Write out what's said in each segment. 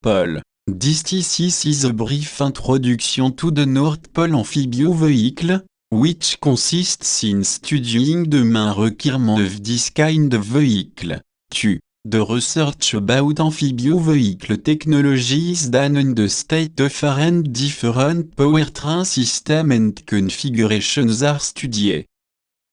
Pole. This is a brief introduction to the North Pole Amphibious Vehicle, which consists in studying the main requirements of this kind of vehicle. 2. The research about amphibious vehicle technology is done in the state of art and different powertrain systems and configurations are studied.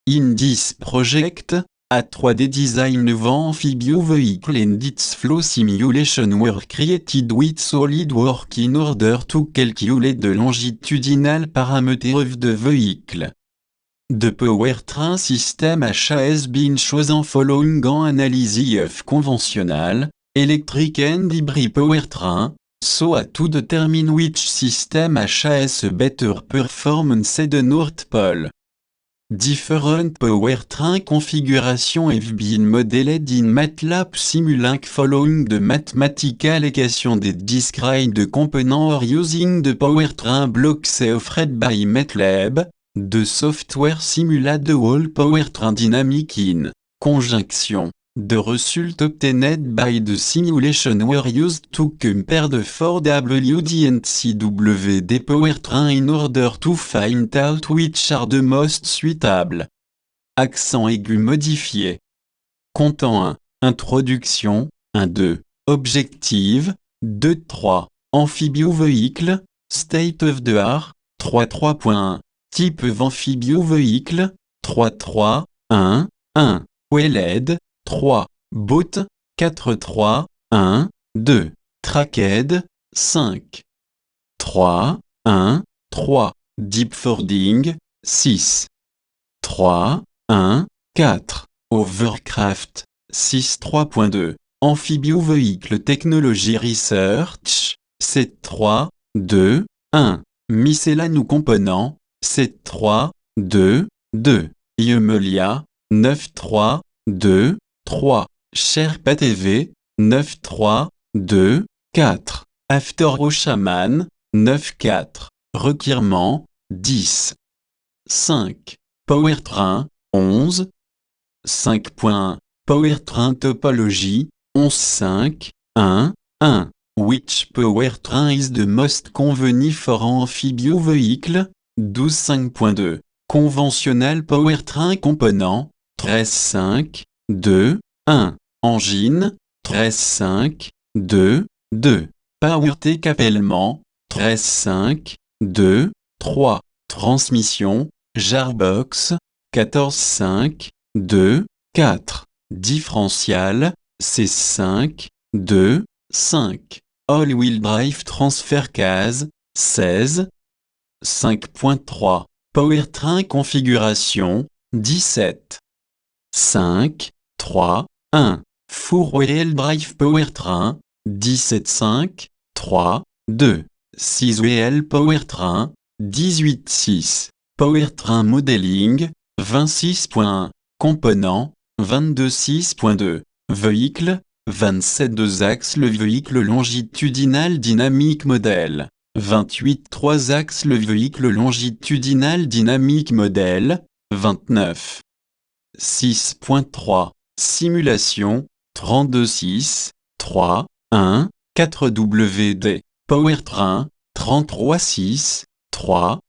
In this project, a 3D design of amphibious vehicle and its flow simulation were created with SolidWorks in order to calculate the longitudinal parameter of the vehicle. The powertrain system has been chosen following an analysis of conventional, electric and hybrid powertrain, so as to determine which system has a better performance at the North Pole. Different powertrain configurations have been modeled in MATLAB Simulink following the mathematical equation that describe the component or using the powertrain blocks offered by MATLAB. The software simulate the whole powertrain dynamic in conjunction. The results obtained by the simulation were used to compare the 4WD and CWD powertrain in order to find out which are the most suitable. Accent aigu modifié. Content 1. Introduction. 1-2. Objective. 2-3. Amphibious vehicle. State of the art. 3.3.1. Type of amphibious vehicle. 3.3. 1. Wheeled. 3. Boat. 4.3. 2. Tracked. 5. 3. 3. Deep fording. 6. 3. 4. Overcraft. 6.3.2. Amphibious Vehicle Technology Research. 7.3. 1. Miscellaneous components. 7.3. 2. Iomelia. 9.3. 3. Sherpa TV. 9.3. 4. After Shaman. 9.4. Requirements. 10. 5. Powertrain. 11. 5.1. Powertrain Topology. 11.5. 1. Which powertrain is the most convenient for amphibious vehicle? 12.5.2. Conventional powertrain component. 13.5. 1. Engine. 13.5. 2. Powertech appellement. 13.5. 3. Transmission. Jarbox. 14.5. 4. Différentiel. C5. 5. All-wheel drive transfer case. 16. 5.3. Powertrain configuration. 17. 5. 3. 1. Four-wheel drive powertrain. 17.5. 3. 6-wheel powertrain. 18.6. Powertrain modeling. 26.1. Components. 22.6.2. Véhicule. 27 axes le véhicule longitudinal dynamique modèle. 28 3 axes le véhicule longitudinal dynamique modèle. 29. 6.3. Simulation. 32.6. 3. 4WD. Powertrain. 33.6. 3.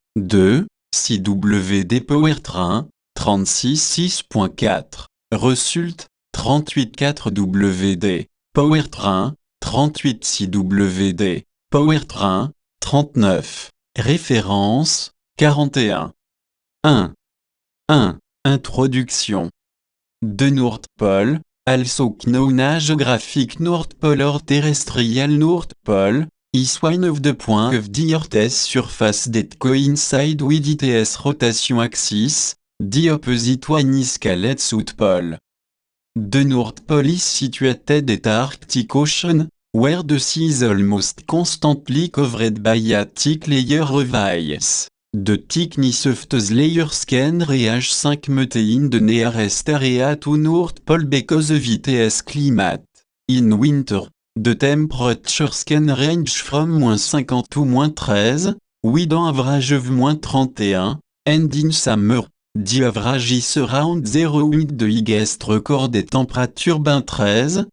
6WD Powertrain. 36.6.4. Result. 38.4WD. Powertrain. 38.6WD. Powertrain. 39. Référence. 41. 1. Introduction. The North Pole, also known as Geographic North Pole or Terrestrial North Pole, is one of the points of the Earth's surface that coincide with its rotation axis. The opposite one is called South Pole. The North Pole is situated at Arctic Ocean, where the sea is almost constantly covered by a thick layer of ice. The thickness of those layers can reach 5 meters in the nearest area to North Pole because of its climate. In winter, the temperatures can range from -50 to -13, with an average of -31, and in summer, the average is around 0 with the highest record temperature 13.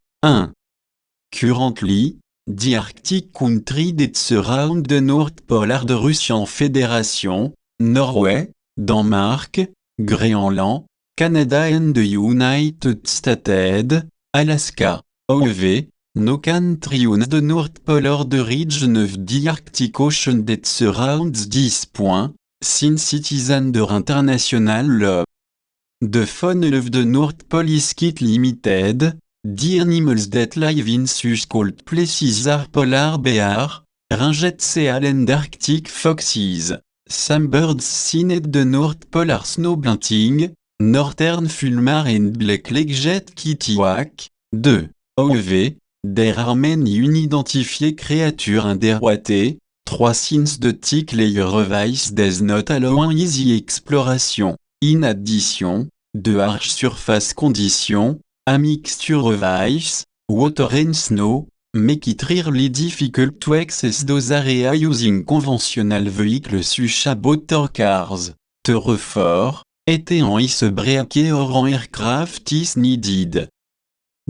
Currently, The Arctic Country that surround the North Polar de Russian Fédération, Norway, Danemark, Groenland, Canada and the United States, Alaska, OEV, no country owns the North Polar the region of the Arctic Ocean that surrounds this point, since it is under international law. The fauna of the North Pole is quite limited. The animals that live in such cold places are polar bear, ringed seal and Arctic foxes. Some birds seen at the North Pole are snowbunting, northern fulmar and black-legged kittiwake. 2. OEV, there are many unidentified creatures underwater. 3. Since the thick layer of ice does not allow an easy exploration. In addition, the harsh surface conditions, a mixture of ice, water and snow, make it really difficult to access those areas using conventional vehicles such as boats or cars. Therefore, an icebreaker or an aircraft is needed.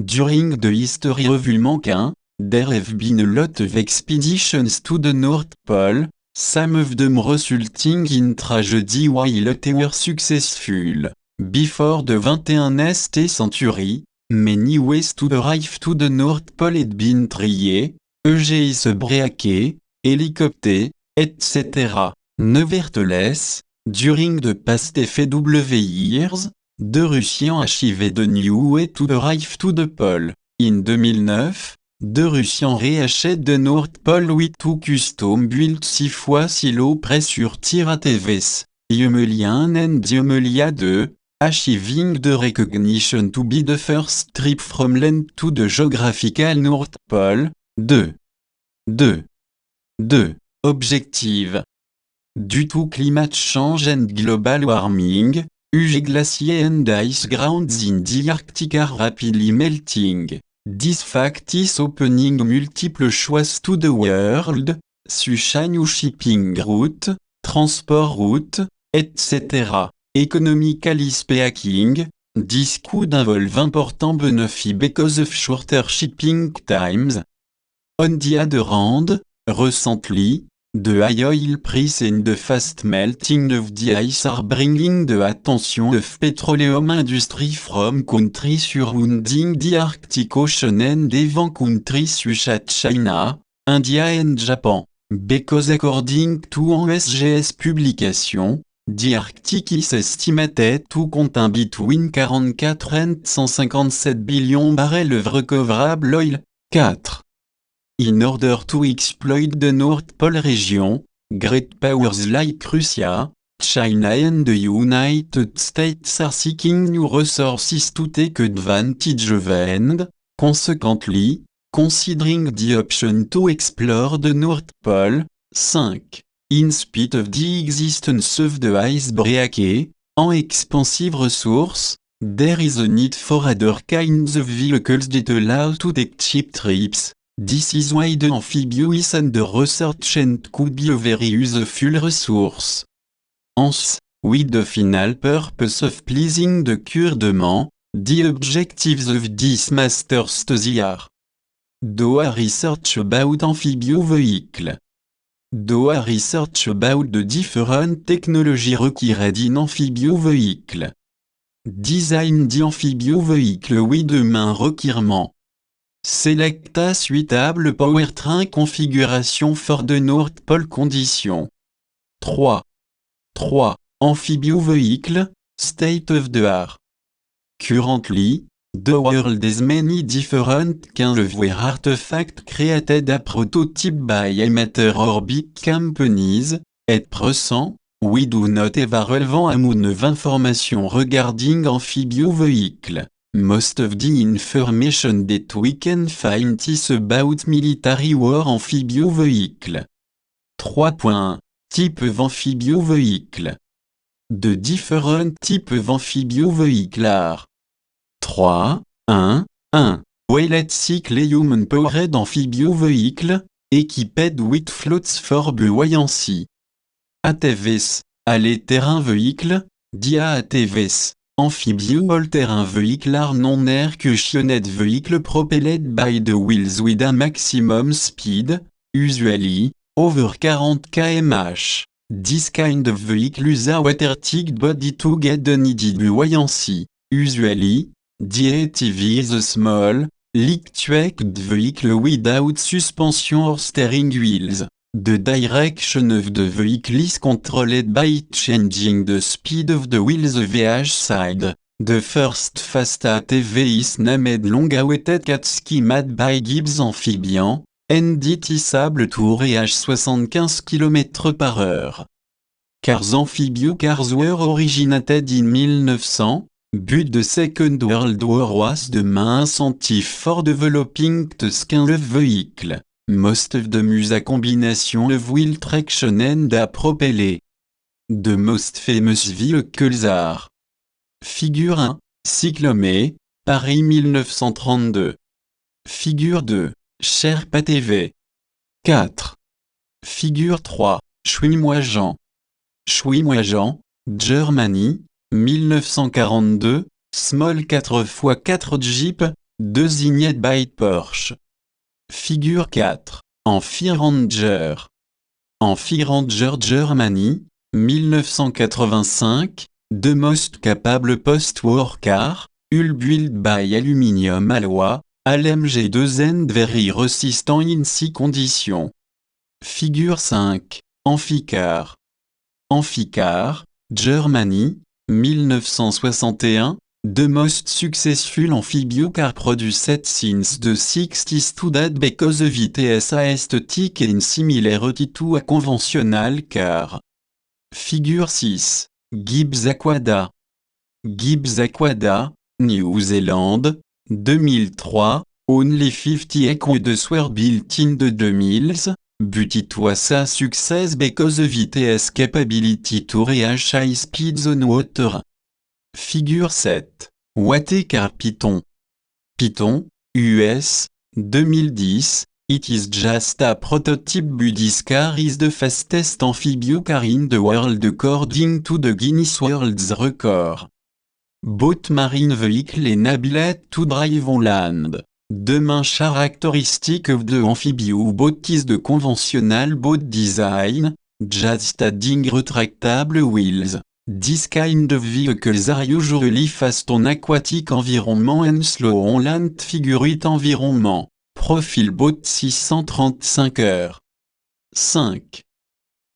During the history of humankind, there have been a lot of expeditions to the North Pole, some of them resulting in tragedy while others were successful. Before the 21st century, many ways to arrive to the North Pole had been tried, icebreaker, helicopter, etc. Nevertheless, during the past FW years, the Russians achieved a new way to arrive to the pole. In 2009, the Russians reached the North Pole with 2 custom-built 6 fois 6 low pressure tier ATVs, Yumelia 1 and Yumelia 2, achieving the recognition to be the first trip from land to the geographical North Pole. 2. Objective. Due to climate change and global warming, huge glaciers and ice grounds in the Arctic are rapidly melting. This fact is opening multiple choices to the world, such as new shipping route, transport route, etc. Economically speaking, this could involve important benefits because of shorter shipping times. On the other hand, recently, the high oil price and the fast melting of the ice are bringing the attention of petroleum industry from countries surrounding the Arctic Ocean and even countries such as China, India and Japan. Because according to an USGS publication, the Arctic is estimated to contain between 44 and 157 billion barrels of recoverable oil. 4. In order to exploit the North Pole region, great powers like Russia, China and the United States are seeking new resources to take advantage of and, consequently, considering the option to explore the North Pole. 5. In spite of the existence of the icebreaker, an expensive resource, there is a need for other kinds of vehicles that allow to take cheap trips. This is why the amphibious is under research and could be a very useful resource. Hence, with the final purpose of pleasing the gouvernement, the objectives of this master study are: do a research about amphibious vehicle. Do a research about the different technology required in amphibious vehicle. Design the amphibious vehicle with the main requirement. Select a suitable powertrain configuration for the North Pole condition. 3. Amphibious vehicle, state of the art. Currently, the world has many different kinds of rare artifacts created as prototype by amateur or big companies. At present, we do not have a relevant amount of information regarding amphibious vehicle. Most of the information that we can find is about military war amphibious vehicle. 3. Type of amphibious vehicle. The different types of amphibious vehicle are 3. 1. Wheeled cycle human-powered amphibious vehicle, equipped with floats for buoyancy. ATVs, all-terrain vehicle, DIA ATVs. Amphibio all-terrain vehicle non-air cushioned vehicle propelled by the wheels with a maximum speed, usually, over 40 km/h. This kind of vehicle uses a water-tight body to get the needed buoyancy. Usually, the ATV is a small, light-weighted vehicle without suspension or steering wheels. The direction of the vehicle is controlled by changing the speed of the wheels VH side. The first fast ATV is named long-awaited cat ski made by Gibbs Amphibian, and it is able to reach 75 km/h. Cars Amphibio cars were originated in 1900, but the Second World War was the main incentive for developing this kind of vehicle. Most of them use a combination of wheel traction and a propeller. The most famous vehicles are Figure 1, Cyclomé, Paris 1932. Figure 2, Sherpa TV. 4. Figure 3, Chouimoijan. Chouimoijan, Germany, 1942, Small 4x4 Jeep, designated by Porsche. Figure 4, Amphi-Ranger. Amphi-Ranger Germany, 1985, the most capable post-war car, hull built by aluminium alloy, ALMG2 and very resistant in sea conditions. Figure 5, Amphicar. Amphicar, Germany, 1961, the most successful amphibio car produced since the 60s to date because of its aesthetic and similarity to a conventional car. Figure 6, Gibbs Aquada. Gibbs Aquada, New Zealand, 2003, only 50 aqueducts were built in the 2000s, but it was a success because of its capability to reach high speeds on water. Figure 7, Watercar Python. Python, US, 2010, it is just a prototype but this car is the fastest amphibio car in the world according to the Guinness World Record. Boat marine vehicle enabled to drive on land. The main characteristic of the amphibio boat is the conventional boat design, just adding retractable wheels. This kind of vehicles are usually fast on aquatic environment and slow on land. Figure 8 environnement. Profil boat 635 heures. 5.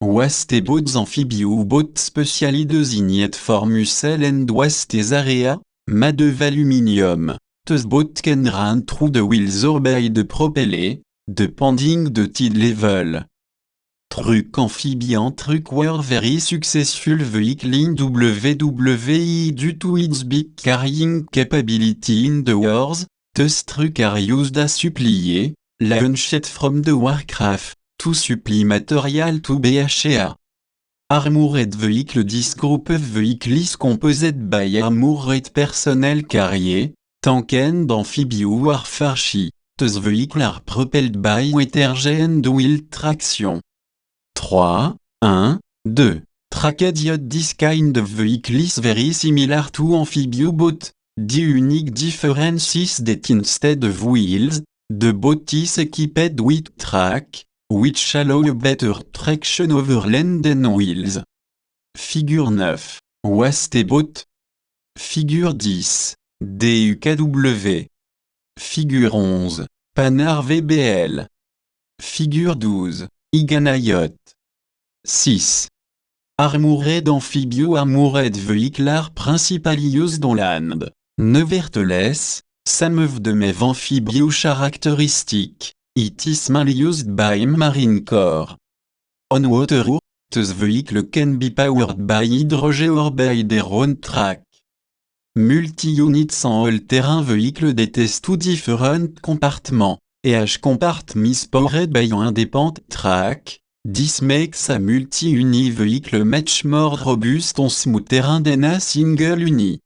Waste boats amphibio boat specially designated for muscle and waste area, made of aluminium. This boat can run through the wheels or by the propeller, depending the tide level. Truck amphibian truck were very successful vehicle in WWE due to its big carrying capability in the wars. These trucks are used as supply, launched from the warcraft, to supply material to BHA. Armored vehicle. This group of vehicles is composed by armored personnel carrier, tank and amphibio warfare ship. These vehicles are propelled by water and wheel traction. 3, 1, 2. Trackadiot. This kind of vehicle is very similar to amphibio boat. The unique difference is that instead of wheels, the boat is equipped with track, which allow a better traction over land than wheels. Figure 9, Waste boat. Figure 10, DUKW. Figure 11, Panhard VBL. Figure 12, Igana Yacht. 6. Armored amphibio. Armored vehicle are principally used on land. Nevertheless, some of them have amphibio characteristic. It is mainly used by Marine Corps. On water, this vehicle can be powered by hydrogen or by their own track. Multi-units en all-terrain vehicle that has two different compartments. Each compartment is powered by an independent track. This makes a multi-uni vehicle much more robust on smooth terrain than a single uni.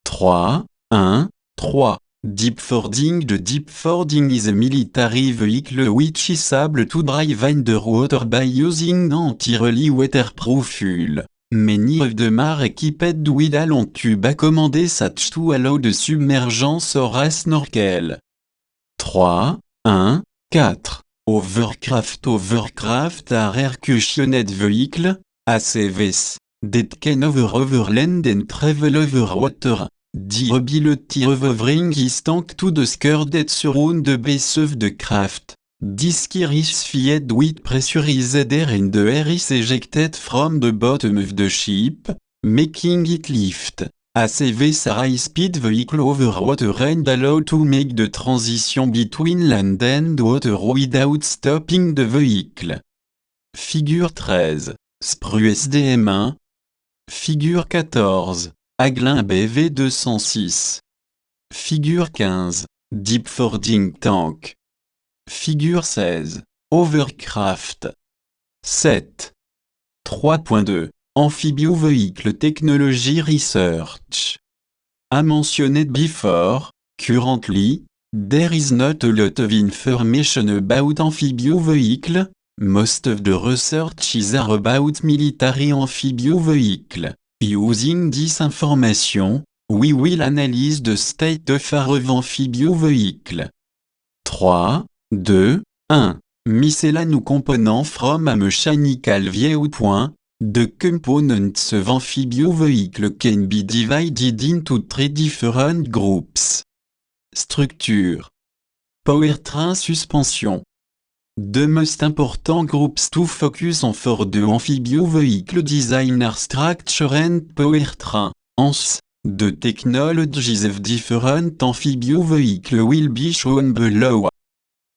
3, 1, 3. Deep fording. The deep fording is a military vehicle which is able to drive underwater by using an entirely waterproof hull. Many of the are equipped with a long tube accommodation to allow de submergence or a snorkel. 3, 1, 4. Overcraft are air cushioned vehicle, ACVs, that can over land and travel over water. Durability of hovering is thanks to the skirted surround the base of the craft. This gear is filled with pressurized air and the air is ejected from the bottom of the ship, making it lift. ACVs are high-speed vehicle over water and allow to make the transition between land and water without stopping the vehicle. Figure 13. Spruce DM1. Figure 14. Aglin BV 206. Figure 15. Deep Fording Tank. Figure 16. Overcraft. 7. 3.2. Amphibio Vehicle Technology Research. As mentioned before, currently, there is not a lot of information about amphibio vehicle. Most of the research is about military amphibio vehicle. Using this information, we will analyze the state of our amphibio vehicle. 3, 2, 1. Miscellaneous components from a mechanical viewpoint. The components of amphibio vehicle can be divided into 3 different groups. Structure. Powertrain suspension. The most important groups to focus on for the amphibio vehicle design are structure and powertrain. Hence, the technologies of different amphibio vehicle will be shown below.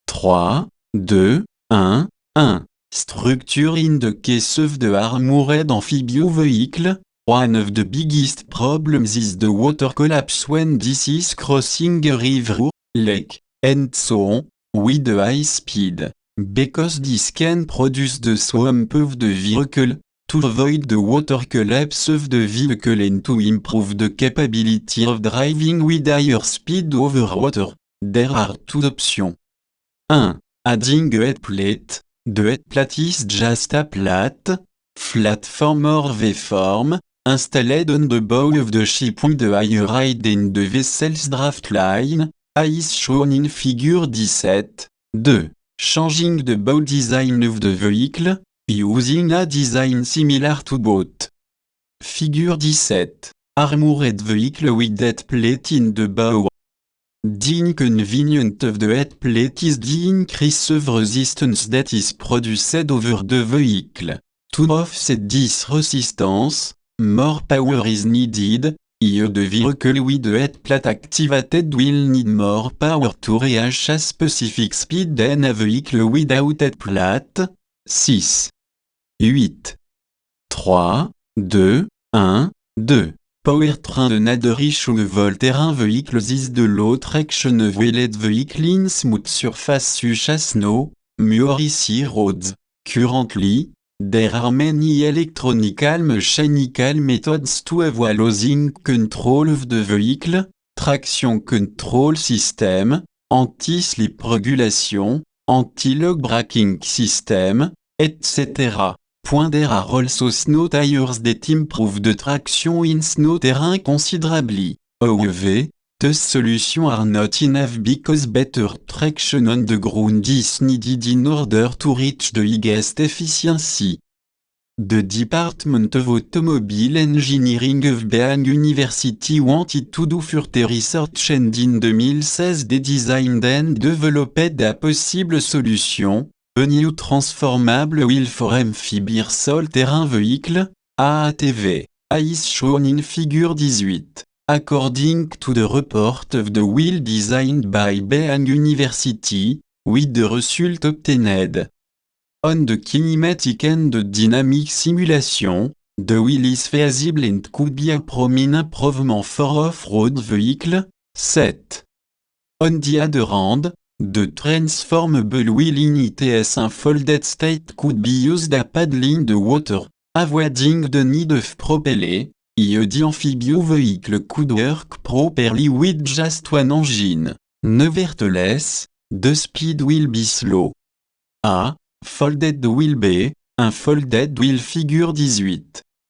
3, 2, 1, 1. Structure. In the case of the armored amphibio vehicle, one of the biggest problems is the water collapse when this is crossing a river, lake, and so on, with a high speed, because this can produce the swamp of the vehicle. To avoid the water collapse of the vehicle and to improve the capability of driving with higher speed over water, there are 2 options. 1. Adding a head plate. The head plate is just a flat form or V-form, installed on the bow of the ship with a higher height than the vessel's draft line, as shown in figure 17. 2. Changing the bow design of the vehicle, using a design similar to boat. Figure 17. Armored vehicle with head plate in the bow. The inconvenience of the head plate is the increase of resistance that is produced over the vehicle. To offset this resistance, more power is needed. Here the vehicle with the head plate activated will need more power to reach a specific speed than a vehicle without head plate. 6. 8. 3, 2, 1, 2. Powertrain. Another issue of all-terrain vehicles is the low traction of wheeled vehicle in smooth surface such as snow, mud or icy roads. Currently, there are many electronical mechanical methods to avoid losing control of the vehicle, traction control system, anti-slip regulation, anti-lock braking system, etc. There are also snow tires that improve the traction in snow terrain considerably. However, those solutions are not enough because better traction on the ground is needed in order to reach the highest efficiency. The Department of Automobile Engineering of Bean University wanted to do further research and in 2016 they designed and developed a possible solution. A new transformable wheel for amphibious all-terrain vehicle, AATV, is shown in figure 18. According to the report of the wheel designed by Bean University, with the result obtained. On the kinematic and the dynamic simulation, the wheel is feasible and could be a prominent improvement for off-road vehicle. 7. On the other hand, the transformable wheel in its unfolded state could be used to paddling the water, avoiding the need of propeller. Here the amphibio vehicle could work properly with just one engine. Nevertheless, the speed will be slow. A. Folded wheel B. Unfolded wheel figure 18.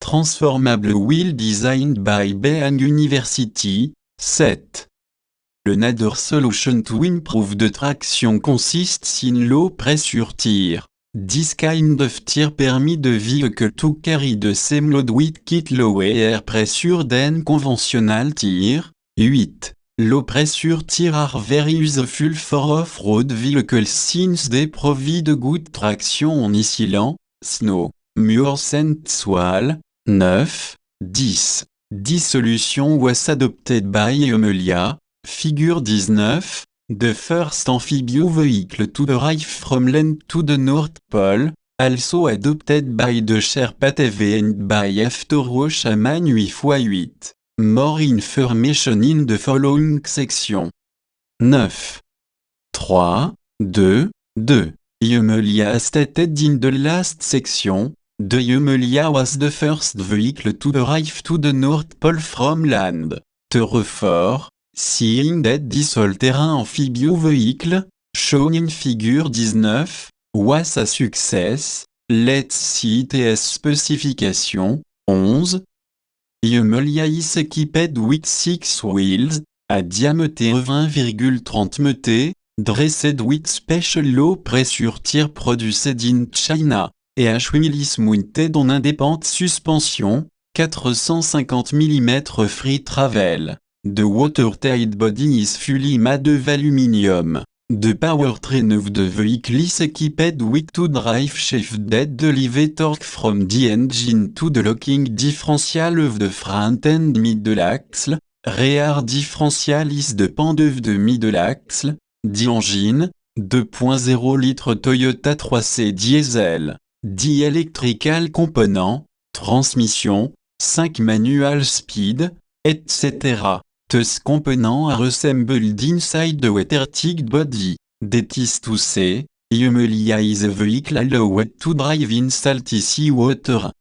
Transformable wheel designed by Bean University. 7. Le Nader solution to improve the traction consists in low pressure tier. This kind of tier permit the vehicle to carry the same load with kit lower pressure than conventional tier. 8. Low pressure tier are very useful for off-road vehicles since they provide good traction on icy land, snow, moors and swale. 9. 10. This solution was adopted by Emelia. Figure 19. The first amphibious vehicle to arrive from land to the North Pole, also adopted by the Sherpa TV and by Afterwash Shaman 8x8. More information in the following section. 9. 3, 2, 2. Emelia stated in the last section, the Emelia was the first vehicle to arrive to the North Pole from land. Therefore, seeing that this all-terrain amphibious vehicle, shown in figure 19, was a success, let's see its specification. 11. Emelia is equipped with 6 wheels, a diameter 20,30 mt, dressed with special low-pressure tier produced in China, et a wheel is mounted on independent suspension, 450 mm free travel. The watertight body is fully made of aluminium. The powertrain of the vehicle is equipped with 2 drive shafts that deliver torque from the engine to the locking differential of the front and middle axle. Rear differential is depend of the middle axle. The engine, 2.0 litre Toyota 3C diesel. The electrical component, transmission, 5 manual speed, etc. These components are assembled inside the water-tight body. That is to say, Emelia is a vehicle allowed to drive in salty sea water.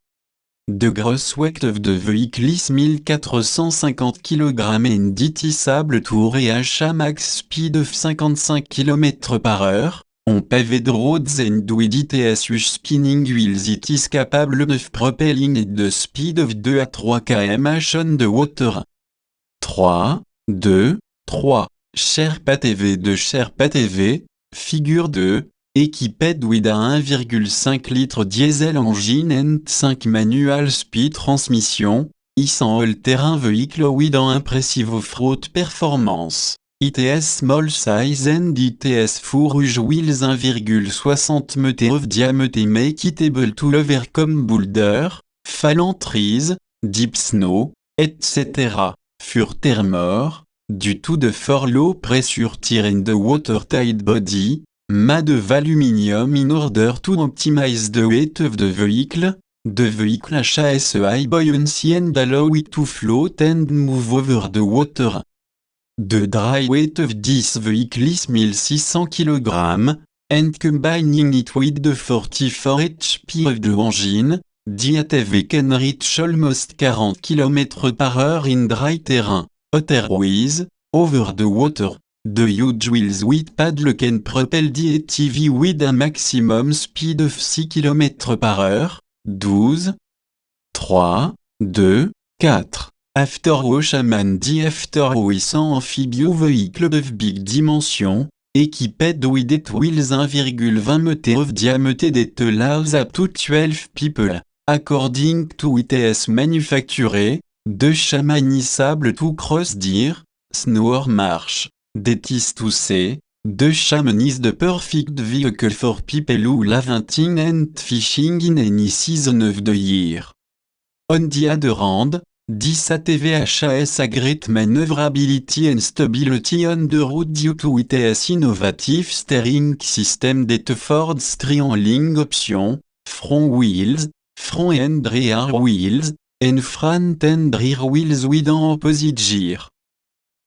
The gross weight of the vehicle is 1450 kg and it is able to reach a max speed of 55 km/h. On paved roads and with its spinning wheels it is capable of propelling at the speed of 2 à 3 km/h on the water. 3, 2, 3. Sherpa TV de Sherpa TV, figure 2, équiped with a 1,5 litre diesel engine and 5 manual speed transmission, is an all-terrain vehicle with an impressive off-road performance. ITS small size and ITS four-huge wheels 1,60 m of diameter make it able to overcome boulder, fallen trees, deep snow, etc. Furthermore, due to the for low pressure tier and the watertight body, made of aluminium in order to optimize the weight of the vehicle has a high buoyancy and allow it to float and move over the water. The dry weight of this vehicle is 1600 kg, and combining it with the 44 HP of the engine, the ATV can reach almost 40 km/h in dry terrain. Otherwise, over the water, the huge wheels with paddle can propel the ATV with a maximum speed of 6 km/h. 12. 3, 2, 4. Afterwash Shaman the Afterwash amphibious vehicle of big dimension, equipped with 8 wheels 1,20 m of diameter that allows up to 12 people. According to its manufacturer, the Shaman is able to cross deer, snow or marsh. That is to say, the Shaman is the perfect vehicle for people who love hunting and fishing in any season of the year. On the other hand, this ATV has a great maneuverability and stability on the road due to its innovative steering system that affords triangling options, front wheels, front and rear wheels, and front and rear wheels with an opposite gear.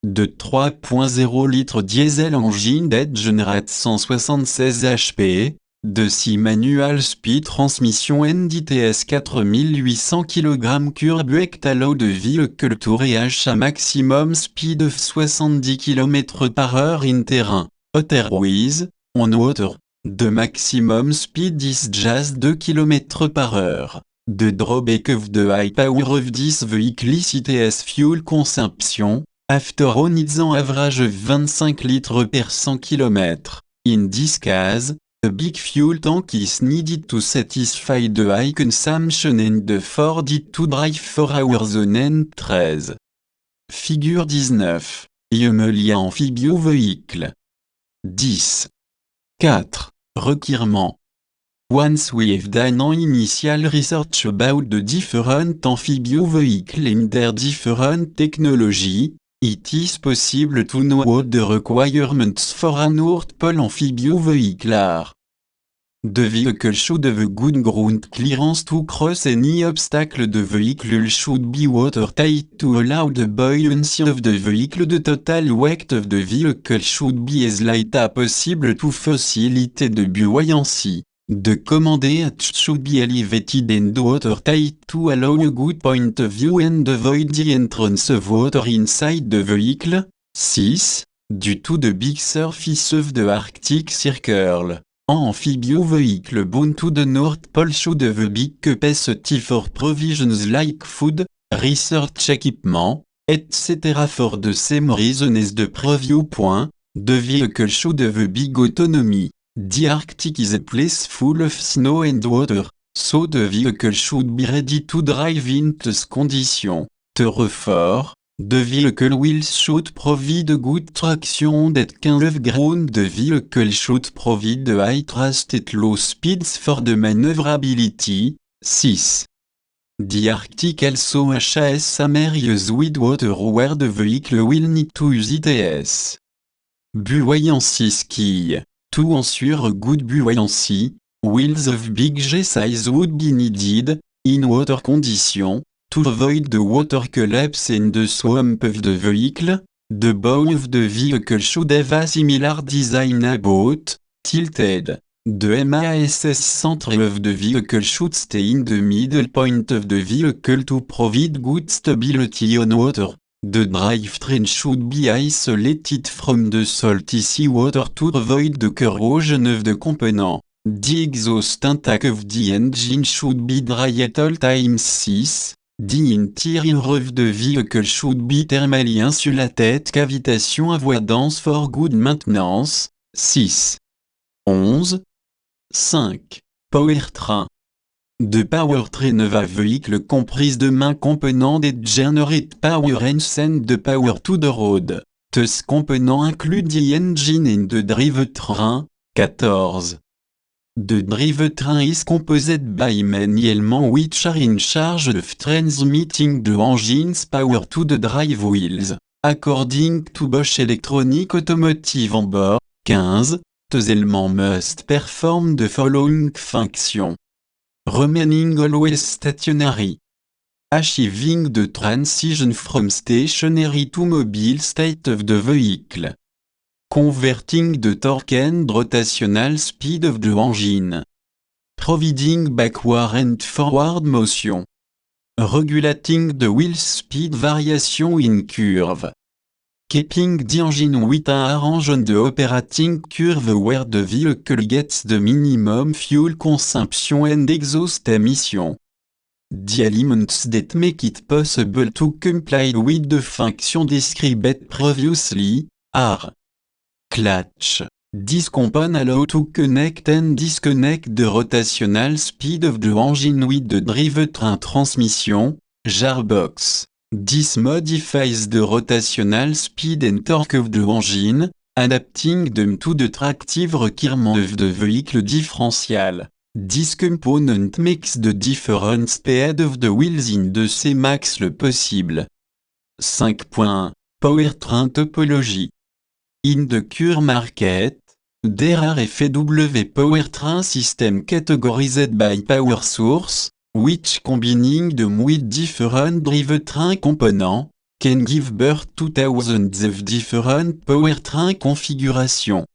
The 3.0 litre diesel engine that generates 176 HP, the 6 manual speed transmission and its 4800 kg curb allow the vehicle to reach a maximum speed of 70 km/h in terrain. Otherwise, on water, the maximum speed is just 2 km/h. de drawback of the high power of this vehicle its fuel consumption, after on its an average of 25 litres per 100 km. In this case, a big fuel tank is needed to satisfy the high consumption and the Ford it to drive 4 hours on N13. Figure 19. Iomelia amphibio vehicle. 10. 4. Requirements. Once we have done an initial research about the different amphibio vehicle and their different technology, it is possible to know what the requirements for an North Pole amphibio vehicle are. The vehicle should have a good ground clearance to cross any obstacle. The vehicle should be watertight to allow the buoyancy of the vehicle. The total weight of the vehicle should be as light as possible to facilitate the buoyancy. The command hatch should be elevated and watertight to allow a good point of view and avoid the entrance of water inside the vehicle. 6. Due to the big surface of the Arctic Circle, an amphibio vehicle bound to the North Pole should have a big capacity for provisions like food, research equipment, etc. For the same reason as the previous point, the vehicle should have a big autonomy. The Arctic is a place full of snow and water, so the vehicle should be ready to drive in those conditions. Therefore, the vehicle wheels should provide a good traction that can have ground. The vehicle should provide high thrust at low speeds for the maneuverability. 6. The Arctic also has some areas with water where the vehicle will need to use its buoyancy ski. To ensure a good buoyancy, wheels of big G size would be needed, in water conditions, to avoid the water collapse and the swamp of the vehicle. The bow of the vehicle should have a similar design about, tilted. The MASS center of the vehicle should stay in the middle point of the vehicle to provide good stability on water. The drivetrain should be isolated from the salty seawater to avoid the corrosion of the component. The exhaust intake of the engine should be dry at all times. 6. The interior of the vehicle should be thermally insulated. Cavitation avoidance for good maintenance. 6. 11. 5. Powertrain. The powertrain of a vehicle comprise the main component that generate power and send the power to the road. These components include the engine and the drivetrain. 14. The drivetrain is composed by many elements which are in charge of transmitting the engine's power to the drive wheels. According to Bosch Electronic Automotive on board. 15. These elements must perform the following functions. Remaining always stationary. Achieving the transition from stationary to mobile state of the vehicle. Converting the torque and rotational speed of the engine. Providing backward and forward motion. Regulating the wheel speed variation in curve. Keeping the engine with a range on the operating curve where the vehicle gets the minimum fuel consumption and exhaust emission. The elements that make it possible to comply with the function described previously are clutch. This component allows to connect and disconnect the rotational speed of the engine with the drivetrain transmission. Gearbox. This modifies the rotational speed and torque of the engine, adapting them to the tractive requirement of the vehicle differential. This component makes the different speed of the wheels in the C-max le possible. 5. Powertrain topology. In the current market, there are FAW powertrain system categorized by power source, which combining them with different drivetrain components, can give birth to thousands of different powertrain configurations.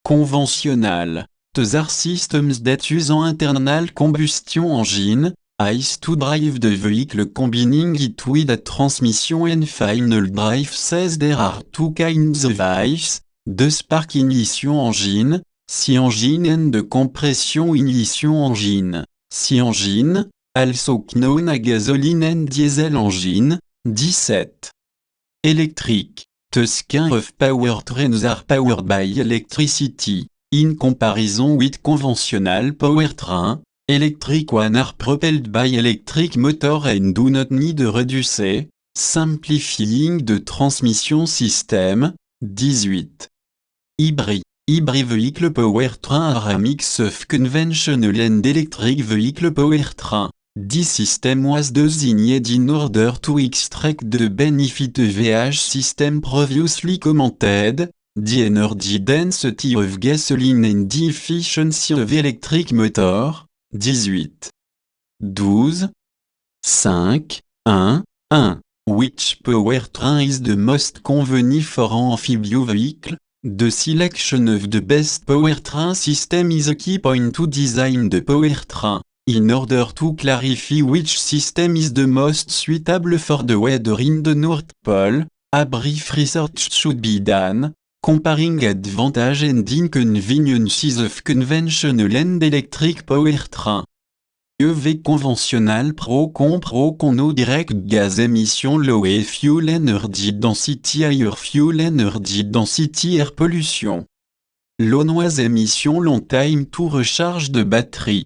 Conventional. These are systems that use an internal combustion engine, ICE to drive the vehicle combining it with a transmission and final drive. Says there are two kinds of ICE, the spark ignition engine, C engine and the compression ignition engine. C engine, also known as gasoline and diesel engine. 17. Electric. Those kind of powertrains are powered by electricity. In comparison with conventional powertrain, electric one are propelled by electric motor and do not need a reducer, simplifying the transmission system. 18. Hybrid. Hybrid vehicle powertrain are a mix of conventional and electric vehicle powertrain. This system was designed in order to extract the benefit of VH system previously commented, the energy density of gasoline and the efficiency of electric motor. 18. 12. 5. 1. 1. Which powertrain is the most convenient for an amphibious vehicle? The selection of the best powertrain system is a key point to design the powertrain. In order to clarify which system is the most suitable for the weather in the North Pole, a brief research should be done, comparing advantages and inconveniences of conventional and electric powertrain. EV conventional pro-con no direct gas emission low et fuel energy density higher fuel energy density air pollution. Low noise emission long time to recharge de batterie.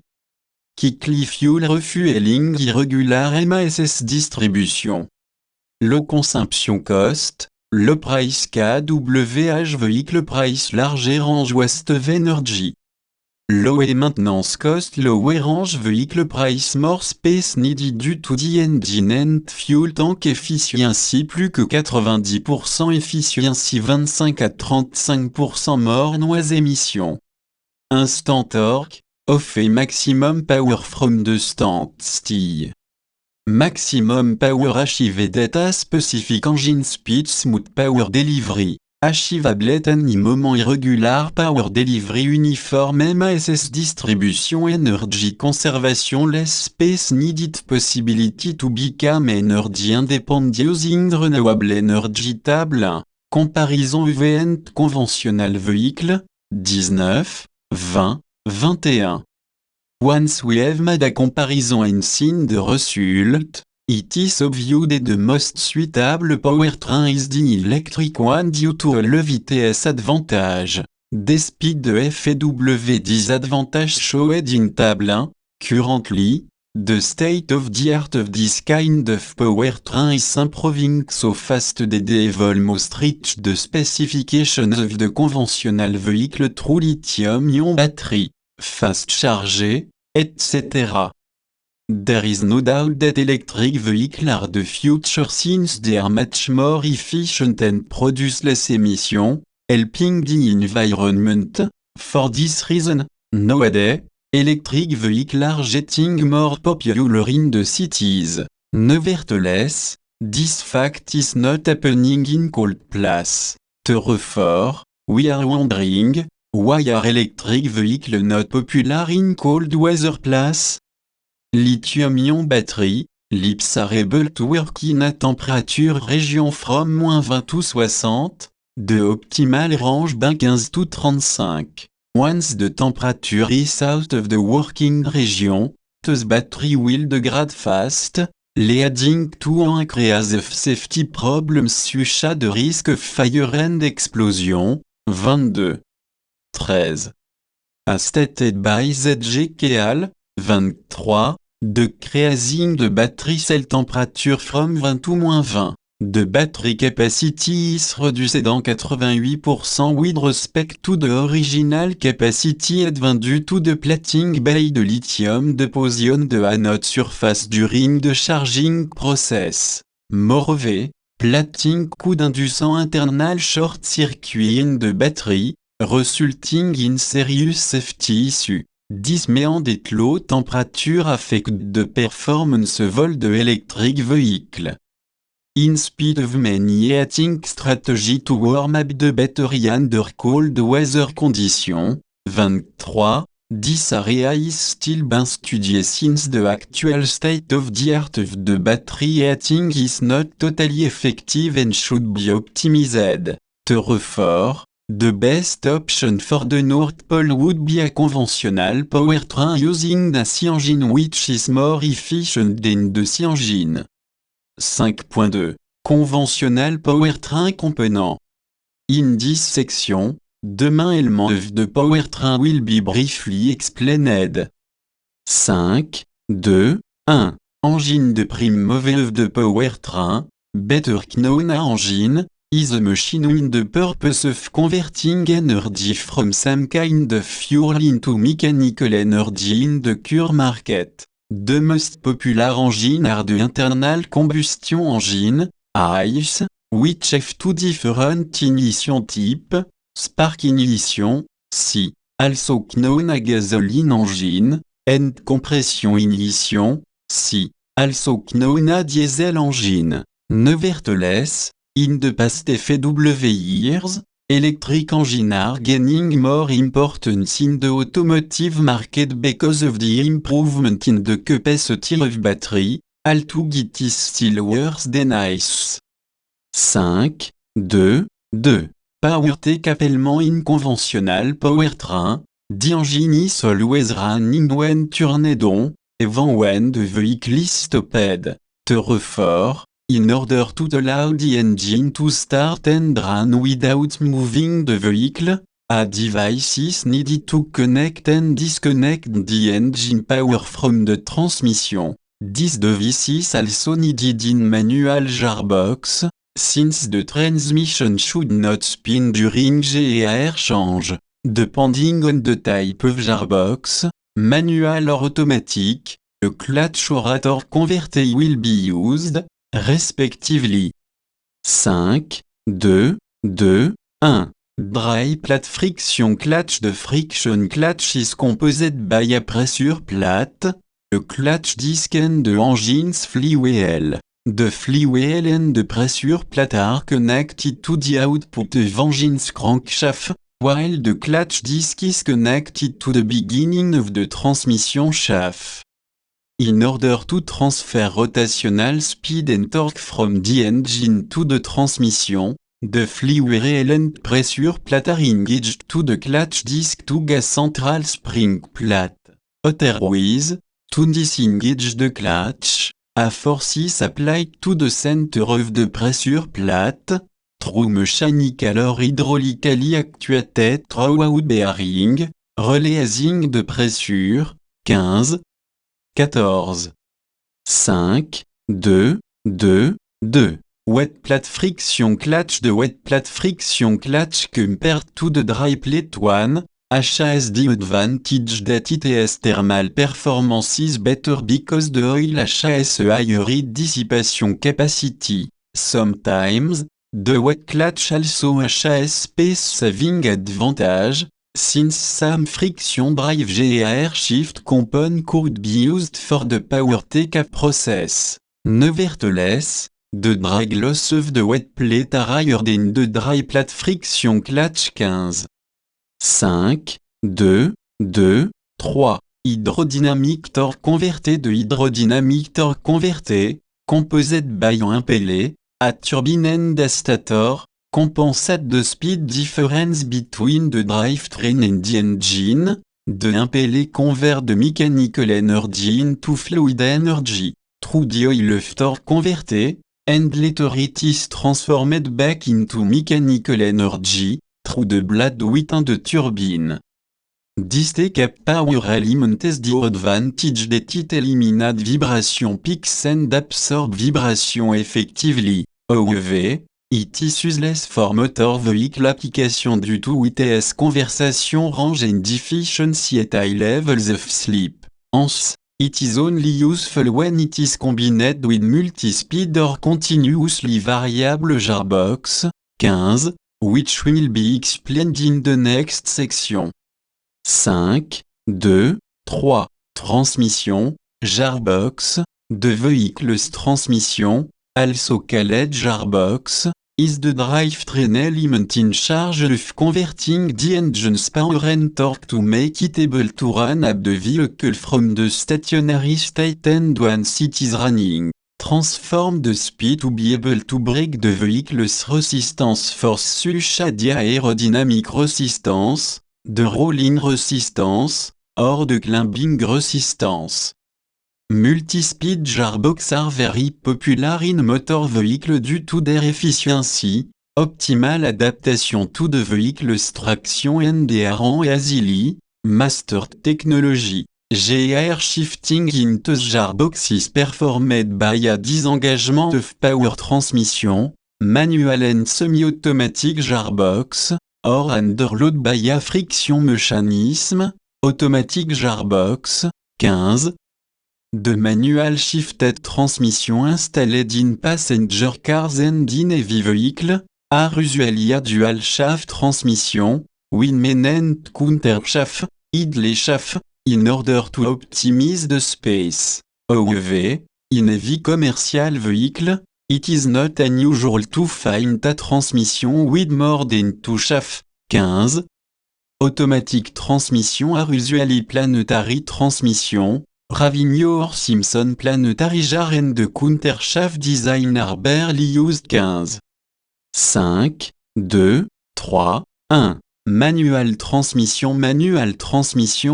Quickly fuel refueling irregular MASS distribution. Low consumption cost, low price KWH vehicle price large range waste of energy. Low et maintenance cost low range vehicle price more space needed due to the engine and fuel tank efficiency plus que 90% efficiency 25 à 35% more noise emission. Instant torque, off et maximum power from the standstill. Maximum power achieved data specific engine speed smooth power delivery. Achievable at any moment irregular power delivery uniform MASS distribution energy conservation less space needed possibility to become energy independent using renewable energy table. Comparison EV and conventional vehicle. 19, 20, 21. Once we have made a comparison and seen the result, it is obvious that the most suitable powertrain is the electric one due to all VTS advantage. Despite the FAW disadvantage showed in table 1, currently, the state of the art of this kind of powertrain is improving so fast that they have almost reached the specifications of the conventional vehicle through lithium-ion battery, fast charger, etc. There is no doubt that electric vehicles are the future since they are much more efficient and produce less emission, helping the environment. For this reason, nowadays, electric vehicles are getting more popular in the cities. Nevertheless, this fact is not happening in cold places. Therefore, we are wondering, why are electric vehicles not popular in cold weather places? Lithium-ion battery, LiPs are able to work in a temperature region from -20 to 60, the optimal range by 15 to 35. Once the temperature is out of the working region, the battery will degrade fast, leading to an increase of safety problems such as the risk of fire and explosion. 22. 13. As stated by ZGKL, 23. Decreasing the battery cell temperature from 20 to -20. The battery capacity is reduced en 88% with respect to the original capacity at 20 due to the plating by the lithium deposit on the anode surface during the charging process. Moreover, plating could induce an internal short circuit in the battery, resulting in serious safety issues. This may at low temperature affect the performance of the electric vehicle. In spite of many heating strategies to warm up the battery under cold weather conditions, 23, this area is still being studied since the actual state of the art of the battery heating is not totally effective and should be optimized. Therefore, The best option for the North Pole would be a conventional powertrain using the sea engine which is more efficient than the sea engine. 5.2. Conventional powertrain component. In this section, the main element of the powertrain will be briefly explained. 5.2. 1. Engine de prime mover of the powertrain, better known as engine, is a machine with the purpose of converting energy from some kind of fuel into mechanical energy in the current market. The most popular engines are the internal combustion engine, ICE, which have two different ignition types, spark ignition, C, also known as gasoline engine, and compression ignition, C, also known as diesel engine. Nevertheless, in the past FW years, electric engines are gaining more importance in the automotive market because of the improvement in the capacity of battery, although it is still worse than ICE. 5.2. PowerTech appellement in conventional powertrain, the engine is always running when turned on, even when the vehicle is stopped. Therefore, in order to allow the engine to start and run without moving the vehicle, a device is needed to connect and disconnect the engine power from the transmission. This device is also needed in manual gearbox, since the transmission should not spin during gear change. Depending on the type of gearbox, manual or automatic, a clutch or rotor converter will be used, respectively. 5.2. 1. Dry plate friction clutch. The friction clutch is composed by a pressure plate, a clutch disc and the engine's flywheel. The flywheel and the pressure plate are connected to the output of engine's crankshaft, while the clutch disc is connected to the beginning of the transmission shaft. In order to transfer rotational speed and torque from the engine to the transmission, the flywheel and pressure plate are engaged to the clutch disc to gas central spring plate. Otherwise, to disengage the clutch, a force is applied to the center of the pressure plate, through mechanical or hydraulically actuated throughout bearing, releasing the pressure. 15. 14. 5.2. Wet plate friction clutch. The wet plate friction clutch compared to the dry plate one, has the advantage that it has thermal performances better because the oil has a higher heat dissipation capacity. Sometimes, the wet clutch also has space saving advantage, since some friction drive gear shift component could be used for the PowerTech process. Nevertheless, the drag loss of the wet plate are higher than the dry plate friction clutch. 15. 5.2. 3. Hydrodynamic torque converter. The hydrodynamic torque converter, composed by an impellet, a turbine and a stator, compensate the speed difference between the drivetrain and the engine. The impellet convert the mechanical energy into fluid energy, through the oil of torque converter, and later it is transformed back into mechanical energy, through the blade within the turbine. This take-up power element has the advantage that it eliminates vibration peaks and absorbs vibration effectively. However, it is useless for motor vehicle application due to its conversion range and efficiency at high levels of sleep. Hence, it is only useful when it is combined with multi-speed or continuously variable gearbox. 15. Which will be explained in the next section. 5.2. Transmission, gearbox. The vehicle's transmission, also called gearbox, is the drivetrain element in charge of converting the engine's power and torque to make it able to run up the vehicle from the stationary state and once it is running. transform the speed to be able to break the vehicle's resistance force such as the aerodynamic resistance, the rolling resistance, or the climbing resistance. Multi-speed gearbox are very popular in motor vehicle due to their efficiency, optimal adaptation to the vehicle's traction and their easily mastered technology. Gear shifting into gearbox is performed by a disengagement of power transmission, manual and semi-automatic gearbox, or under load by a friction mechanism, automatic gearbox. 15. The manual shifted transmission installed in passenger cars and in heavy vehicle are usually a dual shaft transmission, with main and counter shaft, idle shaft, in order to optimize the space. However, in heavy commercial vehicle, it is not unusual to find a transmission with more than two shafts. 15. Automatic transmission are usually planetary transmission. Ravigno or Simpson planetary jar and the counter shaft design are barely used. 15. 5, 2, 3, 1. Manual transmission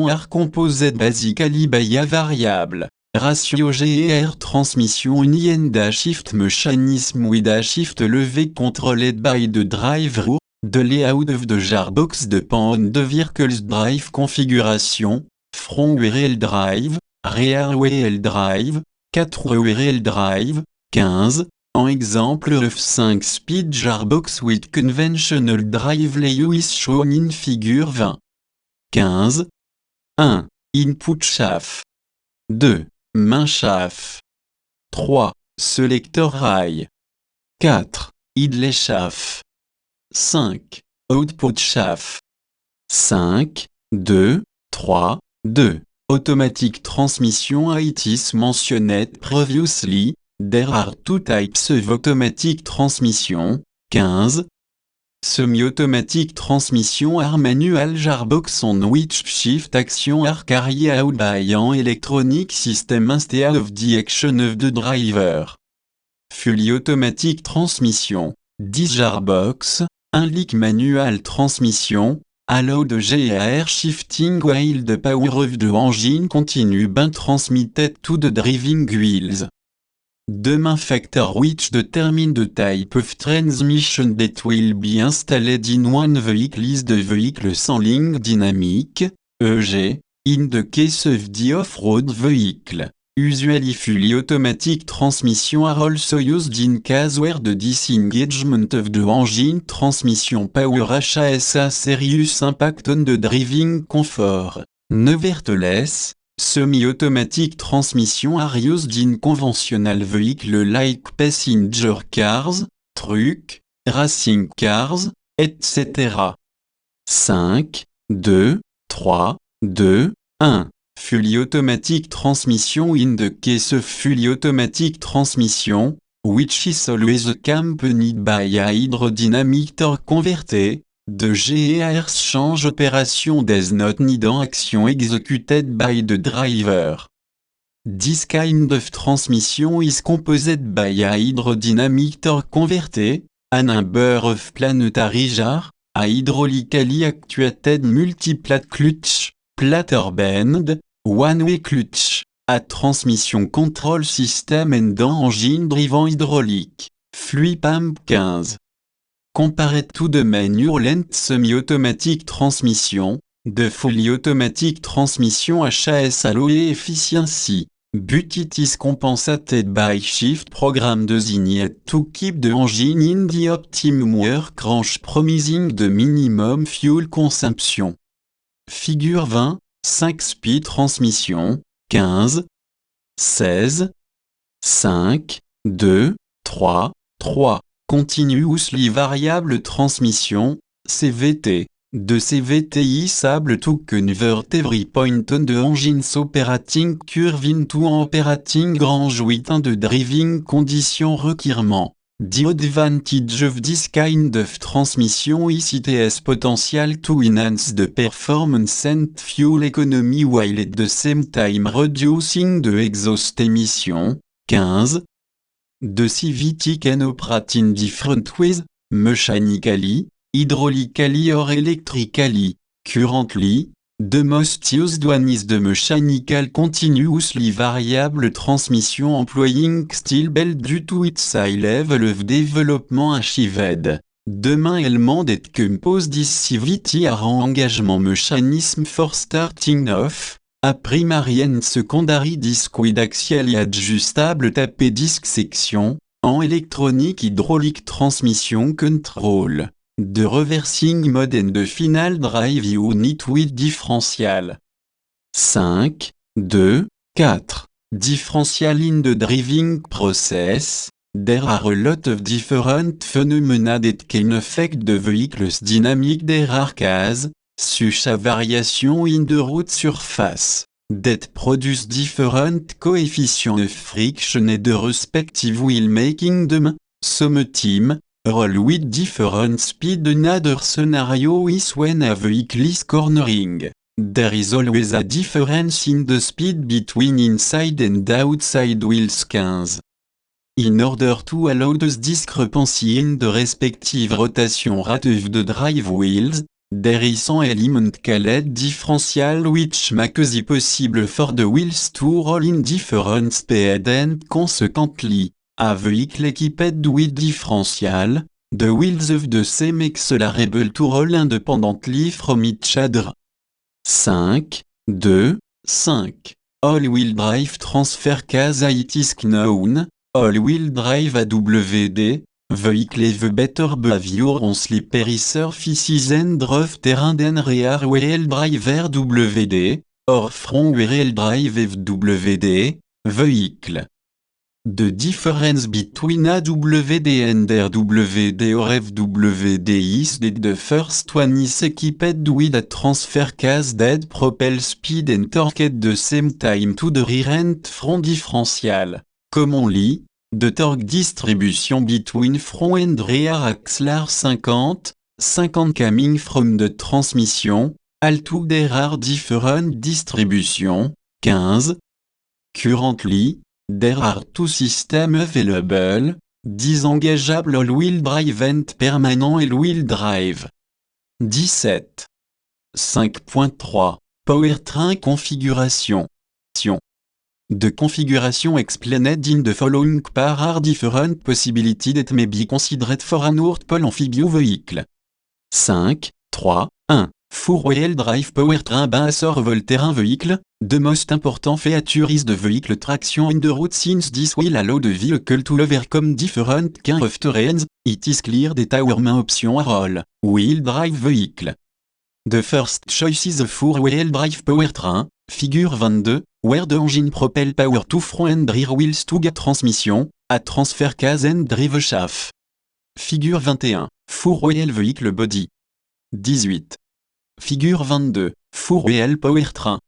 are composed basically by a variable ratio GR transmission and a shift mechanism with a shift lever controlled by the driver. The layout of the gearbox depends on the vehicle's drive configuration, front wheel drive, rear wheel drive, 4 wheel drive. 15. En exemple of 5-speed gearbox with conventional drive layout is shown in figure 20. 15. 1. Input shaft. 2. Main shaft. 3. Selector rail. 4. Idle shaft. 5. Output shaft. 5, 2, 3, 2. Automatic transmission. It is mentioned previously, there are two types of automatic transmission. 15. Semi-automatic transmission are manual gearbox on which shift action are carried out by an electronic system instead of the action of the driver. Fully automatic transmission. This gearbox, unlike manual transmission, allow the gear shifting while the power of the engine continue being transmitted to the driving wheels. The main factor which determine the type of transmission that will be installed in one vehicle is the vehicle's handling dynamic, EG, in the case of the off-road vehicle. Usually fully automatic transmission are also used in case where the disengagement of the engine transmission power has a serious impact on the driving comfort. Nevertheless, semi-automatic transmission are used in conventional vehicles like passenger cars, trucks, racing cars, etc. 5, 2, 3, 2, 1. Fully automatic transmission. In the case of fully automatic transmission, which is always accompanied by a hydrodynamic torque converter, the GR change operation does not need an action executed by the driver. This kind of transmission is composed by a hydrodynamic torque converter, a number of planetary jar, a hydraulically actuated multi-plate clutch, platter bend, one-way clutch, a transmission control system and an engine driven hydraulic, fluid pump. 15. Compared to the manual and semi-automatic transmission, the fully automatic transmission has a low efficiency, but it is compensated by shift program designed to keep the engine in the optimum work range, promising the minimum fuel consumption. Figure 20, 5-speed transmission. 15, 16, 5, 2, 3, 3. Continuously variable transmission, CVT. The CVT is able to convert every point on the engine's operating curve into an operating range within the driving condition requirement. The advantage of this kind of transmission is it has potential to enhance the performance and fuel economy while at the same time reducing the exhaust emission. 15. The CVT can operate in different ways, mechanically, hydraulically or electrically. Currently, the most used one is the mechanical continuously variable transmission employing steel belt due to its high level of development achieved. Demain element that compose this CVT are en engagement mechanism for starting off, a primary and secondary disc with axially adjustable tapé disc section, en électronique hydraulique transmission control, de reversing mode and de final drive unit with differential. 5, 2, 4. Differential in the driving process. There are a lot of different phenomena that can affect the vehicle's dynamic. There are causes, such as variation in the road surface, that produce different coefficients of friction and the respective wheel making them. Some team roll with different speed. Another scenario is when a vehicle is cornering. There is always a difference in the speed between inside and outside wheels. 15. In order to allow this discrepancy in the respective rotation rate of the drive wheels, there is an element called differential which makes it possible for the wheels to roll in different speed and consequently, a vehicle equipped with differential, the wheels of the same axle are able to roll independently from each other. 5, 2, 5. All-wheel drive transfer case it is known. All-wheel drive AWD, vehicle have better behavior on slippery surfaces and rough terrain than rear-wheel drive RWD, or front-wheel drive FWD, vehicle. The difference between AWD and RWD or FWD is that the first one is equipped with a transfer case that propels speed and torque at the same time to the rear and front differential. Commonly, the torque distribution between front and rear axle are 50, 50 coming from the transmission, although there are different distributions. 15. Currently, there are two systems available, disengageable all-wheel drive and permanent all-wheel drive. 17. 5.3. Powertrain configuration. The configuration explained in the following part are different possibilities that may be considered for a Nord Pole amphibia vehicle. 5, 3, 1. Four-wheel drive powertrain basse or all-terrain vehicle. The most important feature is the vehicle traction on the road since this will allow the vehicle to overcome different kinds of terrains. It is clear that our main option are all-wheel drive vehicle. The first choice is a four-wheel drive powertrain, figure 22, where the engine propel power to front and rear wheels to get transmission, a transfer case and drive shaft. Figure 21, four-wheel vehicle body. 18. Figure 22, four-wheel powertrain.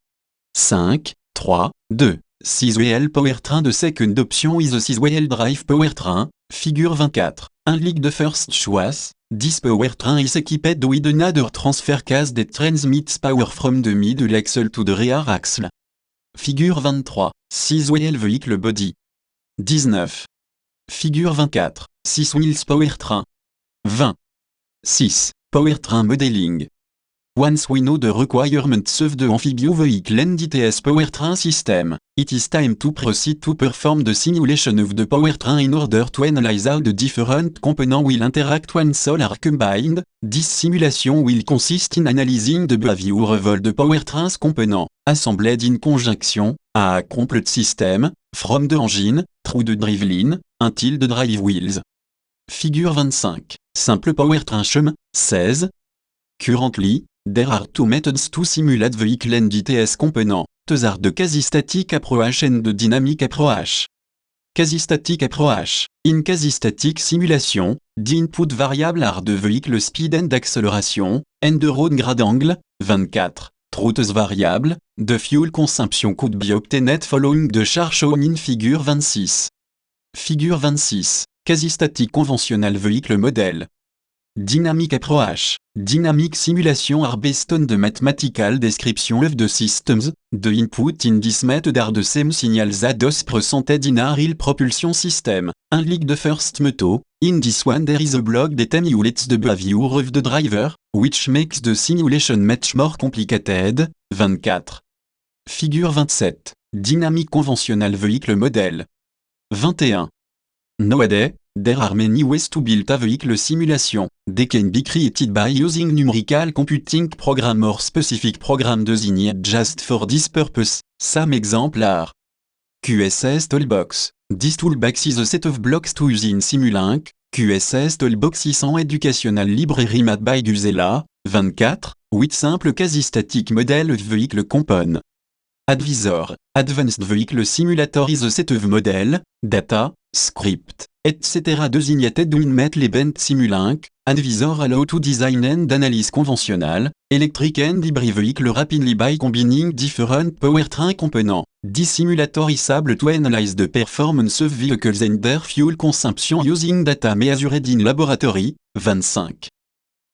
5, 3, 2. Six-wheel powertrain. The second option is a six-wheel drive powertrain, figure 24. Unlike the first choice, this powertrain is equipped with another transfer case that transmits power from the middle axle to the rear axle. Figure 23, six-wheel vehicle body. 19. Figure 24, six wheels powertrain. 20. 6. Powertrain modeling. Once we know the requirements of the amphibia vehicle and its powertrain system, it is time to proceed to perform the simulation of the powertrain in order to analyze how the different components will interact once all are combined. This simulation will consist in analyzing the behavior of all the powertrain's components, assembled in conjunction, a complete system, from the engine, through the driveline, until the drive wheels. Figure 25. Simple powertrain scheme. 16. Currently, there are two methods to simulate vehicle and its components. Those are the quasi-static approach and the dynamic approach. Quasi-static approach. In quasi-static simulation, the input variable are the vehicle speed and acceleration, and the road grade angle. 24. Through those variable, the fuel consumption could be obtained following the chart shown in figure 26. Figure 26. Quasi-static conventional vehicle model. Dynamic approach. Dynamic simulation are based on the mathematical description of the systems. The input in this method are the same signals that those presented in a real propulsion system. Unlike the first method, in this one there is a block that emulates the behavior of the driver, which makes the simulation much more complicated. 24. Figure 27. Dynamic conventional vehicle model. 21. Nowadays, there are many ways to build a vehicle simulation. They can be created by using numerical computing program or specific program designed just for this purpose. Some examples are QSS Toolbox. This toolbox is a set of blocks to use in Simulink. QSS Toolbox is an educational library made by Guzela. 24. With simple quasi-static model of vehicle component. Advisor. Advanced Vehicle Simulator is a set of model, data, script, etc. designated in MATLAB Simulink. Advisor allow to design and analyze conventional, electric and hybrid vehicle rapidly by combining different powertrain components. This simulator is able to analyze the performance of vehicles and their fuel consumption using data measured in laboratory. 25.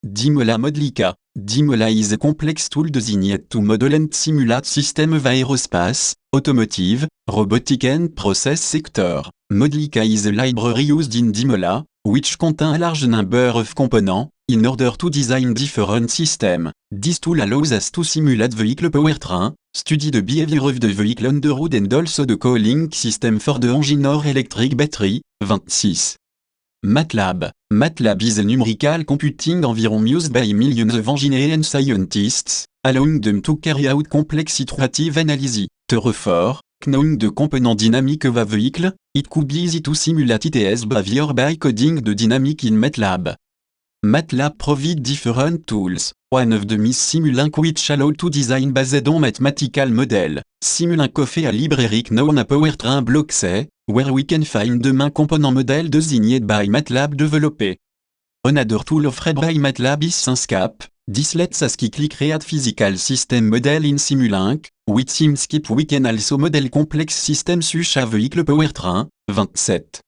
Dimola Modelica. Dimola is a complex tool designed to model and simulate system of aerospace, automotive, robotic and process sector. Modelica is a library used in Dimola, which contain a large number of components, in order to design different systems. This tool allows us to simulate vehicle powertrain, study the behavior of the vehicle on the road and also the cooling system for the engine or electric battery. 26. MATLAB. MATLAB is a numerical computing environment used by millions of engineers and scientists, allowing them to carry out complex iterative analysis. Therefore, knowing the component dynamic of a vehicle, it could be easy to simulate its behavior by coding the dynamic in MATLAB. MATLAB provides different tools. One of them is Simulink, which allows to design based on mathematical model. Simulink offers a library known as Powertrain Block C, where we can find the main component model designated by MATLAB developed. Another tool offered by MATLAB is SimScape. This lets us quickly create physical system model in Simulink. With SimScape we can also model complex systems such as vehicle powertrain. 27.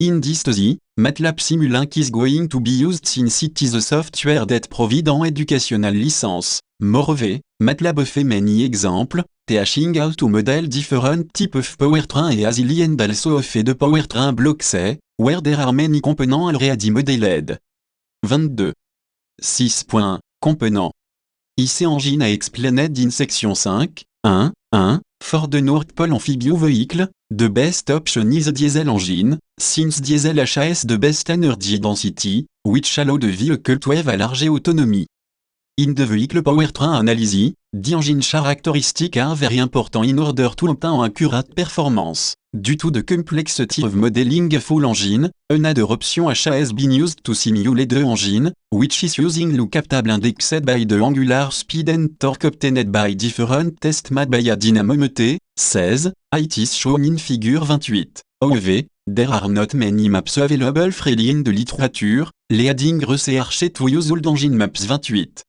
In this study, MATLAB Simulink is going to be used since it is a software that provides an educational license. Moreover, MATLAB offers many examples, teaching how to model different types of powertrain easily and also offers the Powertrain Block C, where there are many components already modeled. 22. 6. Components. IC Engine a explained in section 5. 1. For the North Pole Amphibio vehicle, the best option is a diesel engine, since diesel has the best energy density, which allow the vehicle to have a large autonomy. In the vehicle powertrain analysis, the engine characteristics are very important in order to obtain accurate performance. Due to the complexity of modeling a full engine, another option has been used to simulate the engine, which is using look captable indexed by the angular speed and torque obtained by different tests made by a dynamometer. 16. It is shown in figure 28. However, there are not many maps available freely in the literature, leading researchers to use old engine maps. 28.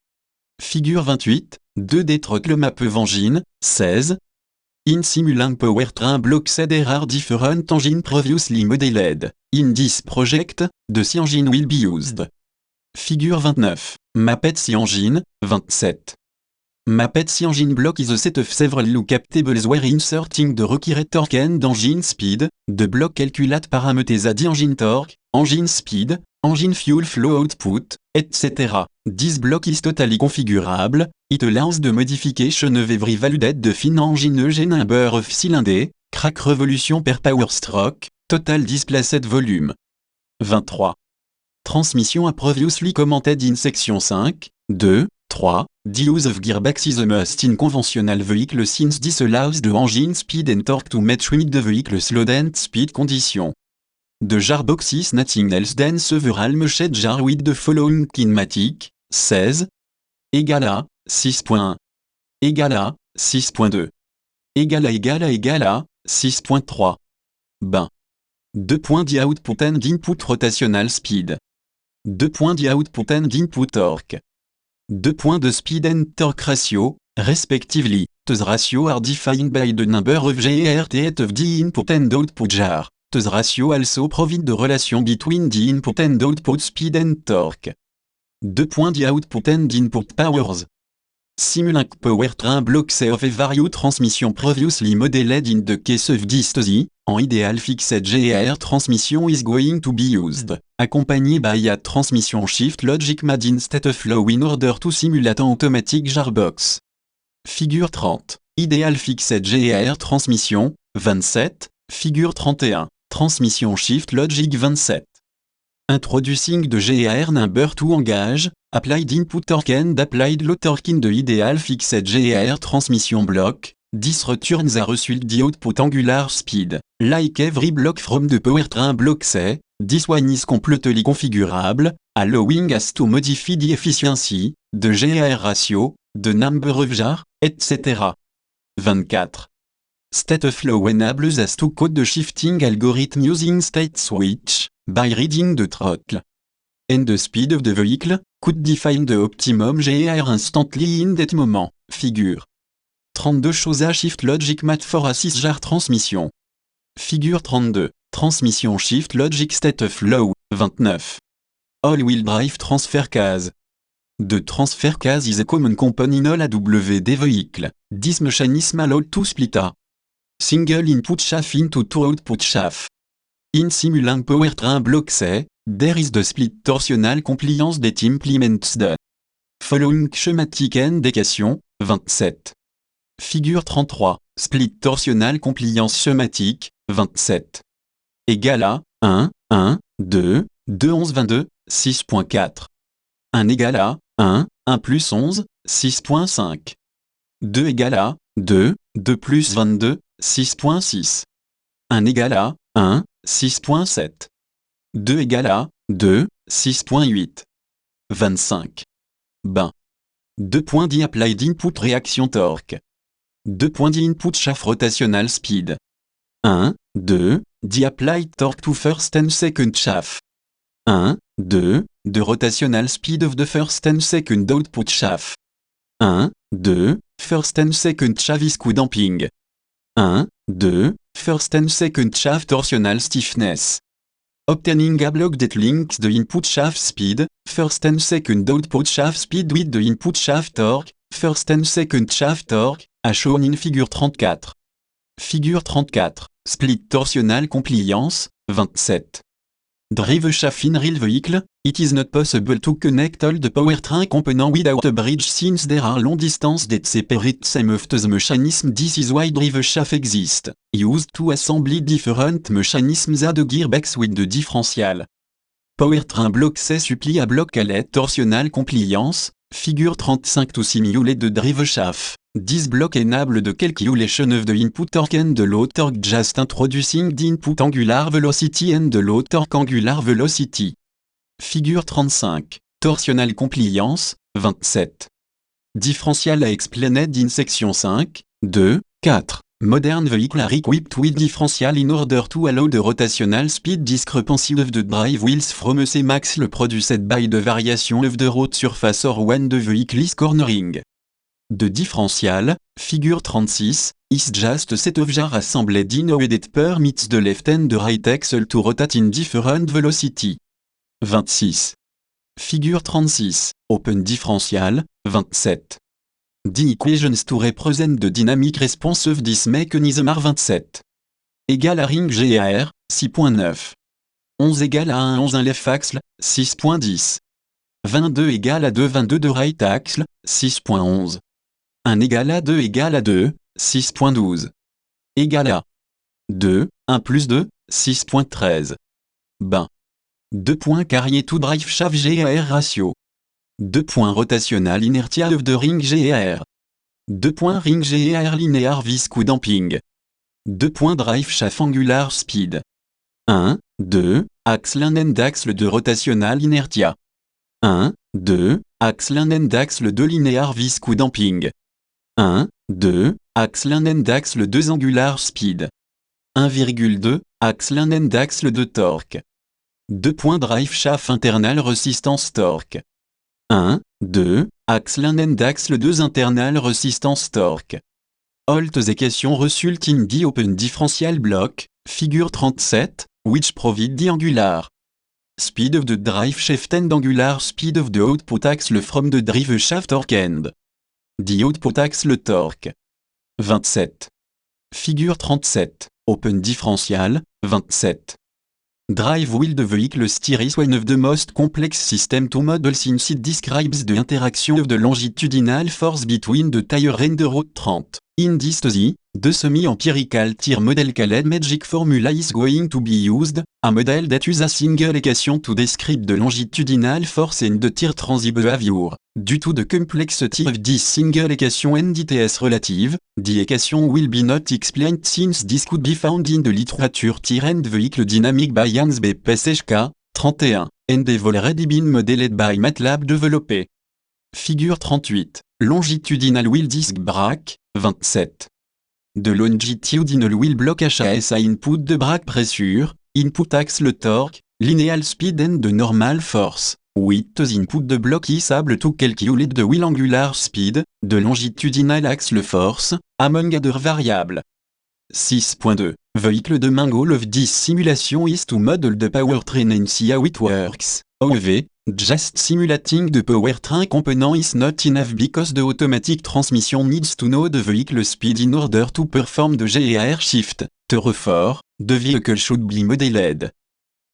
Figure 28. 2D throttle map of engine. 16. In Simulink Powertrain Block C there are different engines previously modeled. In this project, the C engine will be used. Figure 29. Mapped C engine. 27. Mapped C engine block is a set of several lookup tables where inserting the required torque and engine speed, the block calculate parameters at the engine torque, engine speed, engine fuel flow output, etc. This block is totally configurable. It allows the modification of every value that define engine number of cylinders, crank revolution per power stroke, total displaced volume. 23. Transmission are previously commented in section 5. 2. 3. The use of gearbox is a must in conventional vehicle since this allows the engine speed and torque to match with the vehicle's load and speed condition. The gearbox is nothing else than several meshed jar with the following kinematic. 16. Égale à 6. Égale à 6.2. Égale à 6.3. Ben. 2. The output and input rotational speed. 2. The output and input torque. 2. The speed and torque ratio, respectively. These ratio are defined by the number of GERT of the input and output jar. These ratio also provide the relation between the input and output speed and torque. 2 points the output and input powers. Simulink powertrain block C of a vario transmission previously modeled in the case of distosi, en ideal fixed GAR transmission is going to be used, accompanied by a transmission shift logic made in state of flow in order to simulate an automatic jarbox. Figure 30, ideal fixed GAR transmission, 27, figure 31, transmission shift logic 27. Introducing the GAR number to engage, applied input torque and applied load torque in the ideal fixed GAR transmission block. This returns a result the output angular speed. Like every block from the powertrain block C, this one is completely configurable, allowing us to modify the efficiency, the GAR ratio, the number of jar, etc. 24. State of flow enables us to code the shifting algorithm using state switch, by reading the throttle and the speed of the vehicle, could define the optimum GAR instantly in that moment. Figure 32 shows a shift logic mat for a 6 jar transmission. Figure 32, transmission shift logic state of flow, 29. All-wheel drive transfer case. The transfer case is a common component in all AWD vehicle. This mechanism allows to split a single input shaft into 2 output shafts. In Simulink powertrain block C, there is the split torsional compliance that implements the following schematic indication, 27. Figure 33, split torsional compliance schematique, 27. Égale à 1, 1, 2, 2, 11, 22, 6.4. 1 égale à 1, 1 plus 11, 6.5. 2 égale à 2, 2 plus 22, 6.6. 1 égale à 1, 6.7. 2 égale à 2, 6.8. 25. Ben. 2 points the applied input réaction torque. 2 points the input shaft rotational speed. 1, 2, the applied torque to first and second shaft. 1, 2, the rotational speed of the first and second output shaft. 1, 2, first and second shaft visco damping. 1, 2, first and second shaft torsional stiffness. Obtaining a block that links the input shaft speed, first and second output shaft speed with the input shaft torque, first and second shaft torque, as shown in figure 34. Figure 34, split torsional compliance, 27. Drive shaft in real vehicle, it is not possible to connect all the powertrain components without a bridge since there are long distances that separate some of the mechanisms. This is why drive shaft exists, used to assemble different mechanisms at the gearbox with the differential. Powertrain block C supply a block à l'aide torsional compliance, figure 35 to simulate the drive shaft. This block enable the calculation of the input torque and the load torque just introducing the input angular velocity and the load torque angular velocity. Figure 35, torsional compliance, 27. Differential explained in section 5, 2, 4. Modern vehicles are equipped with differential in order to allow the rotational speed discrepancy of the drive wheels from a max produced by the variation of the road surface or when the vehicle is cornering. The differential, figure 36, is just a set of jars assembled in a way that permits the left and the right axle to rotate in different velocity. 26. Figure 36, open differential, 27. The equations to represent the dynamic response of this mechanism are 27. Égale à ring GAR, 6.9. 11 égale à 1 11 un left axle, 6.10. 22 égale à 2 22 de right axle, 6.11. 1 égale à 2 égale à 2, 6.12. Égale à 2, 1 plus 2, 6.13. Ben. 2 points carrier to drive shaft GAR ratio. 2 points rotational inertia of the ring GAR. 2 points ring GAR linear visco damping. 2 points drive shaft angular speed. 1, 2, axle 1 and axle de rotational inertia. 1, 2, axle 1 and axle de linear visco damping. 1, 2, axle 1 and axle 2 angular speed. 1,2, axle 1 and axle de torque. 2 points drive shaft internal resistance torque. 1, 2, axle 1 and axle 2 internal resistance torque. All those equations result in the open differential block, figure 37, which provide the angular speed of the drive shaft and angular speed of the output axle from the drive shaft torque and the output axle torque. 27. Figure 37, open differential, 27. Drive wheel the vehicle steer is one of the most complex system to model since it describes the interaction of the longitudinal force between the tire and the road. 30. In this study, the semi-empirical tire model called magic formula is going to be used, a model that uses a single equation to describe the longitudinal force and the tire transit behavior. Due to the complexity of this single equation and its relative, the equation will be not explained since this could be found in the literature tire and vehicle dynamic by Hans B. Pesechka, 31, and they've already been modeled by MATLAB developé. Figure 38, longitudinal wheel disc brake, 27. The longitudinal wheel block HAS a input de brake pressure, input axle torque, lineal speed and the normal force. With the input de block is able to calculate the wheel angular speed, the longitudinal axle force, among other variables. 6.2. Vehicle de main goal of this simulation is to model the powertrain and see how it works. However, just simulating the powertrain component is not enough because the automatic transmission needs to know the vehicle speed in order to perform the gear shift. Therefore, the vehicle should be modeled.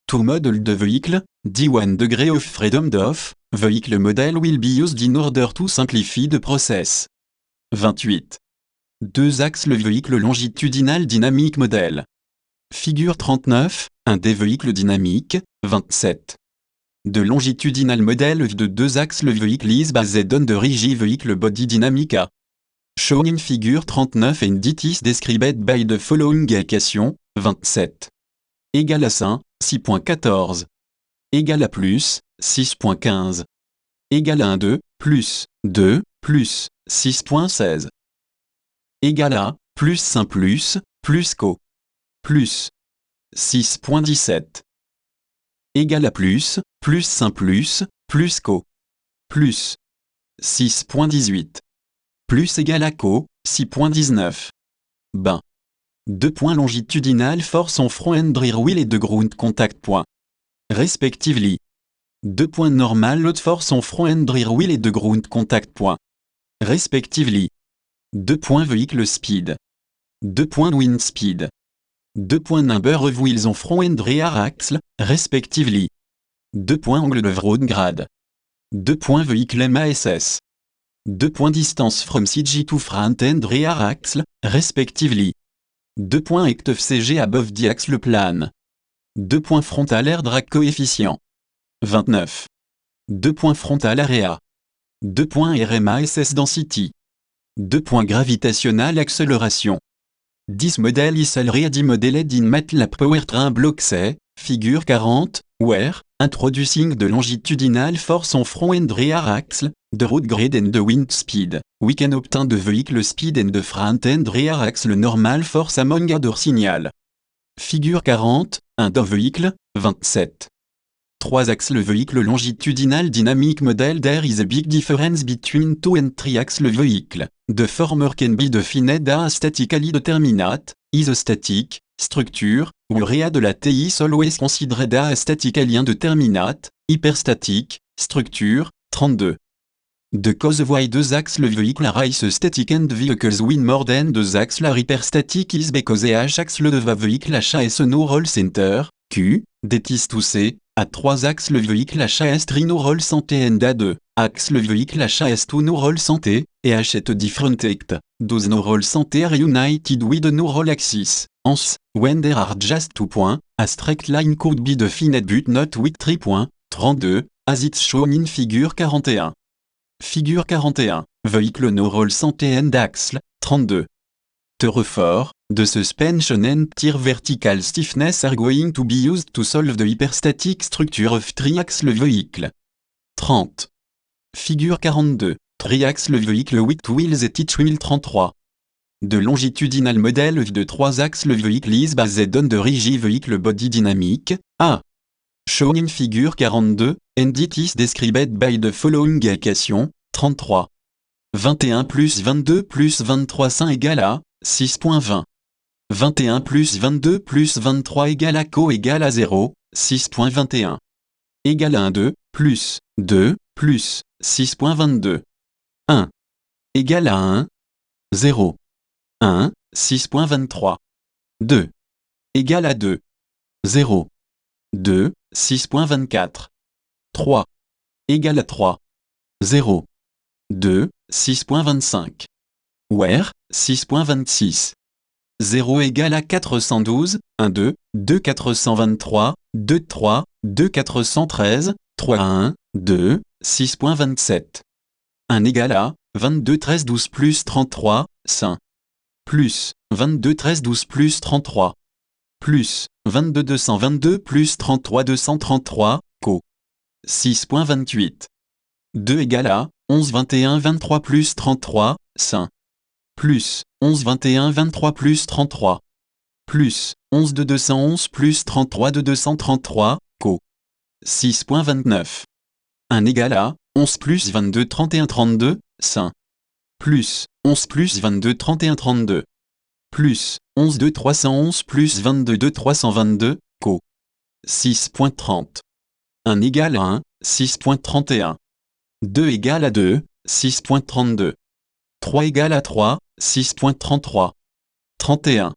To model the vehicle, the 1 degree of freedom of vehicle model will be used in order to simplify the process. 28. Deux axes le véhicule longitudinal dynamique modèle. Figure 39, un des véhicules dynamiques, 27. The longitudinal model of the deux axes le véhicule is based on the rigid vehicle body dynamica. Shown in figure 39 and it is described by the following equation, 27. Égale à 5, 6.14. Égale à plus, 6.15. Égale à 1, 2, plus, 2, plus, 6.16. Égale à, plus 5 plus co. Plus, 6.17. Égale à plus 5 plus co. Plus, 6.18. Plus égale à co, 6.19. Ben. 2 points longitudinal force en front and rear wheel et de ground contact point. Respectively. 2 points normal load force en front and rear wheel et de ground contact point. Respectively. 2 points vehicle speed. 2 points wind speed. 2 points number of wheels en front and rear axle, respectively. 2 points angle of road grade. 2 points vehicle MASS. 2 points distance from CG to front and rear axle, respectively. 2 points height of CG above the axle plane. 2 points frontal air drag coefficient. 29. 2 points frontal area. 2 points RMASS density. 2 points gravitational accélération. This model is already modeled in MATLAB Powertrain Block C, figure 40, where, introducing the longitudinal force on front and rear axle, the road grade and the wind speed, we can obtain the vehicle speed and the front and rear axle normal force among other signal. Figure 40, un d'un véhicule, 27. 3 axes le véhicule longitudinal dynamic model there is a big difference between 2 and 3 axes le véhicule. The former can be defined as statically determinate, isostatic, structure, whereas de la TI is always considered as statically indeterminate, hyperstatic, structure, 32. The cause why 2 axes le véhicule are isostatic and vehicles win more than 2 axes are hyperstatic is because each axle de the vehicle has no roll center, Q, that is to say, à 3 axes le véhicule HAS 3 no roll santé and à 2 axes le véhicule HAS 2 no roll santé, et H at different act, those no roll santé are united with no roll axis. Hence, when there are just 2 points, a straight line could be defined but not with 3 points, 32, as it's shown in figure 41. Figure 41, véhicule no roll santé and axle, 32. Therefore, the suspension and tire vertical stiffness are going to be used to solve the hyperstatic structure of triaxle vehicle. 30. Figure 42. Triaxle vehicle with wheels et each wheel 33. The longitudinal model of the 3 axle vehicle is based on the rigid vehicle body dynamic, A. Shown in figure 42, and it is described by the following equation, 33. 21 plus 22 plus 23 5 égale à 6.20. 21 plus 22 plus 23 égale à co égale à 0, 6.21. égale 1, 2, plus 2, plus 6.22. 1 égale à 1, 0. 1, 6.23. 2 égale à 2, 0. 2, 6.24. 3 égale à 3, 0. 2, 6.25. Where, 6.26. 0 égale à 412, 1, 2, 2, 423, 2, 3, 2, 413, 3, 1, 2, 6.27. 1 égale à 22, 13, 12 plus 33, 5. Plus 22, 13, 12 plus 33. Plus 22, 222 plus 33, 233, co. 6.28. 2 égale à 11, 21, 23 plus 33, 5. Plus 11, 21, 23 plus 33. Plus 11 de 211 plus 33 de 233, co. 6.29. 1 égale à 11 plus 22, 31, 32, 5. Plus 11 plus 22, 31, 32. Plus 11 de 311 plus 22 de 322, co. 6.30. 1 égale à 1, 6.31. 2 égale à 2, 6.32. 3 égale à 3, 6.33. 31.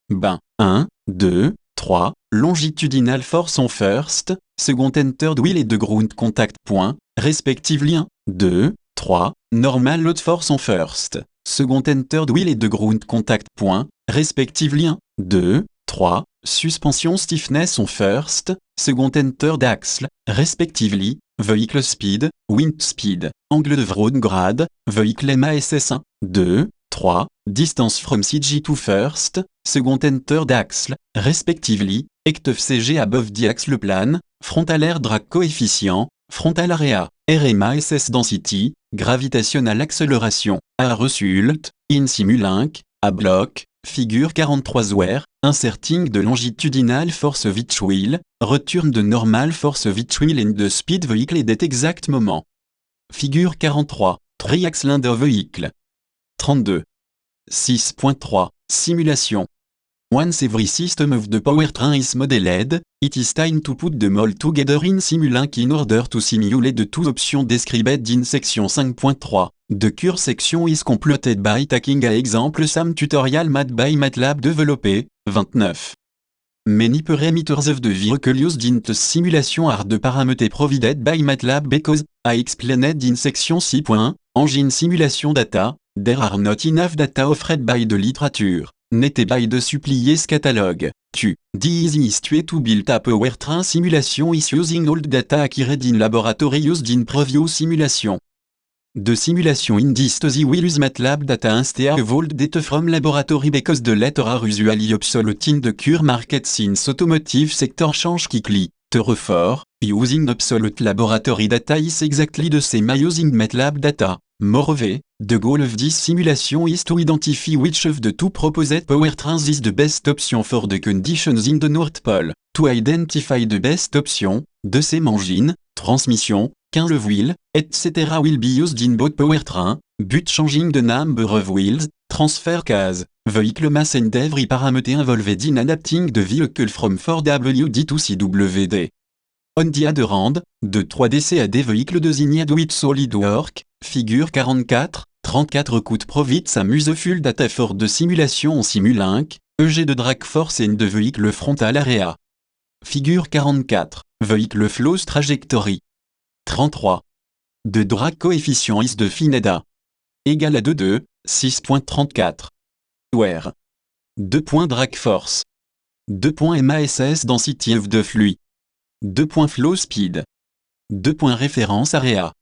Ben, 1, 2, 3, longitudinal force on first, second entered wheel et de ground contact point, respectively 1, 2, 3, normal load force on first, second entered wheel et de ground contact point, respectively 1, 2, 3, suspension stiffness on first, second entered axle, respectively, vehicle speed, wind speed, angle de road grade, vehicle MASS 1, 2, 3, distance from CG to first, second entered axle, respectively, ect CG above the axle plan, frontal air drag coefficient, frontal area, RMASS density, gravitational acceleration, a result, in simulink, a block, figure 43 where, inserting de longitudinal force which wheel, return de normal force which wheel and de speed vehicle et at exact moment. Figure 43, triaxle de vehicle. 32. 6.3. Simulation. Once every system of the powertrain is modeled, it is time to put them all together in Simulink in order to simulate the two options described in section 5.3. The current section is completed by taking a example some tutorial made by MATLAB developé, 29. Many parameters of the vehicle used in the simulation are the parameters provided by MATLAB because, I explained in section 6. Engine simulation data, there are not enough data offered by the literature, not by the supplies catalog. The easiest way to build a powertrain simulation is using old data acquired in laboratory used in previous simulation. The simulation in this study will use MATLAB data instead of old data from laboratory because the latter are usually obsolete in the current market since automotive sector change quickly. Therefore, using obsolete laboratory data is exactly the same as using MATLAB data. Moreover, the goal of this simulation is to identify which of the two proposed powertrains is the best option for the conditions in the North Pole. To identify the best option, the same engine, transmission, curve wheel, etc. will be used in both powertrains, but changing the number of wheels, transfer case, vehicle mass and every parameter involved in adapting the vehicle from 4WD to CWD. On the other hand, the 3DC véhicle désignés with SolidWorks, figure 44, 34 could provide some useful data for the simulation en Simulink, EG de drag force and the vehicle frontal area. Figure 44, vehicle flows trajectory. 33. The drag coefficient is defined à égal à 2, 6.34. Where 2. Drag force. 2. MASS density of the fluid. 2. Flow speed. 2. Référence area.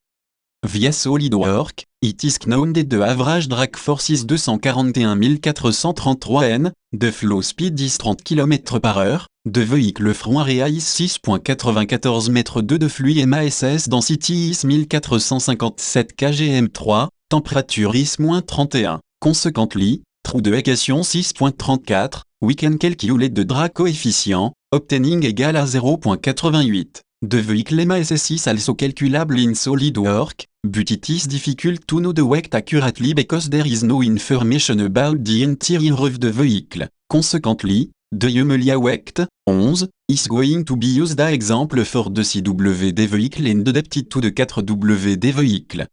Via SolidWorks, it is known that the average drag force is 241 433 N, the flow speed is 30 km/h, the vehicle front area is 6.94 m2 de fluid MASS density is 1457 kgm3, temperature is -31. Consequently, through the equation 6.34, we can calculate the drag coefficient, obtaining égal à 0.88. The vehicle MASS is also calculable in SolidWorks, but it is difficult to know the weight accurately because there is no information about the interior of the vehicle. Consequently, de Yemeliawect, 11, is going to be used as example for the CWD vehicle and adapted to the 4WD vehicle.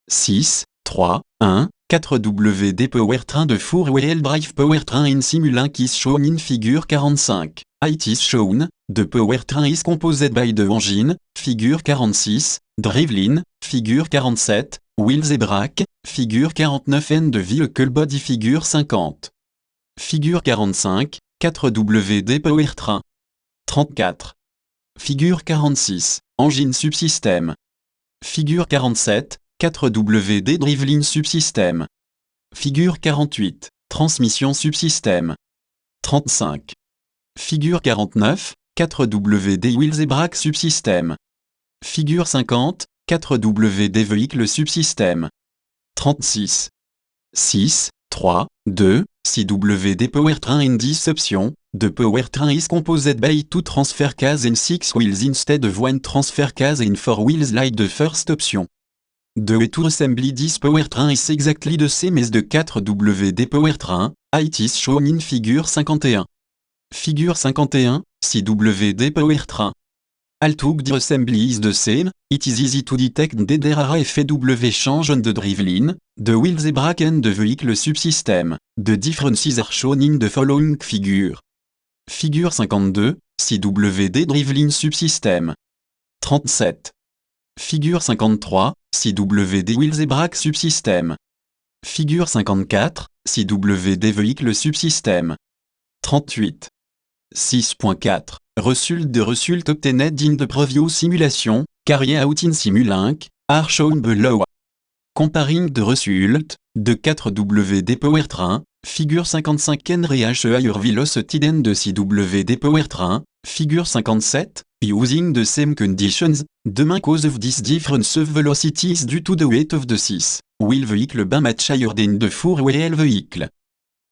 6, 3, 1, 4WD powertrain de four-wheel drive powertrain in Simulink is shown in figure 45. It is shown, the powertrain is composed by the engine, figure 46, driveline, figure 47, wheels et brake, figure 49 and the vehicle body figure 50. Figure 45, 4WD powertrain. 34. Figure 46, engine subsystème. Figure 47, 4WD driveline subsystème. Figure 48, transmission subsystème. 35. Figure 49, 4WD wheels et brake subsystème. Figure 50, 4WD vehicle subsystème. 36. 6, 3, 2, CWD powertrain in this option, the powertrain is composed by 2 transfer case and 6 wheels instead of 1 transfer case and 4 wheels like the first option. The way to assemble this powertrain is exactly the same as the 4WD powertrain, it is shown in figure 51. Figure 51, CWD powertrain. Although the assembly is the same, it is easy to detect that there are FAW change on the driveline, the wheels and brake and the vehicle subsystem. The differences are shown in the following figure. Figure 52, CWD driveline subsystem. 37. Figure 53, CWD wheels et brake subsystem. Figure 54, CWD vehicle subsystem. 38. 6.4. Result obtained in the previous simulation, carried out in Simulink, are shown below. Comparing the result, the 4WD powertrain, figure 55 and reach higher velocity than the CWD powertrain, figure 57, using the same conditions, the main cause of this difference of velocity is due to the weight of the 6-wheel vehicle being much higher than the 4-wheel vehicle.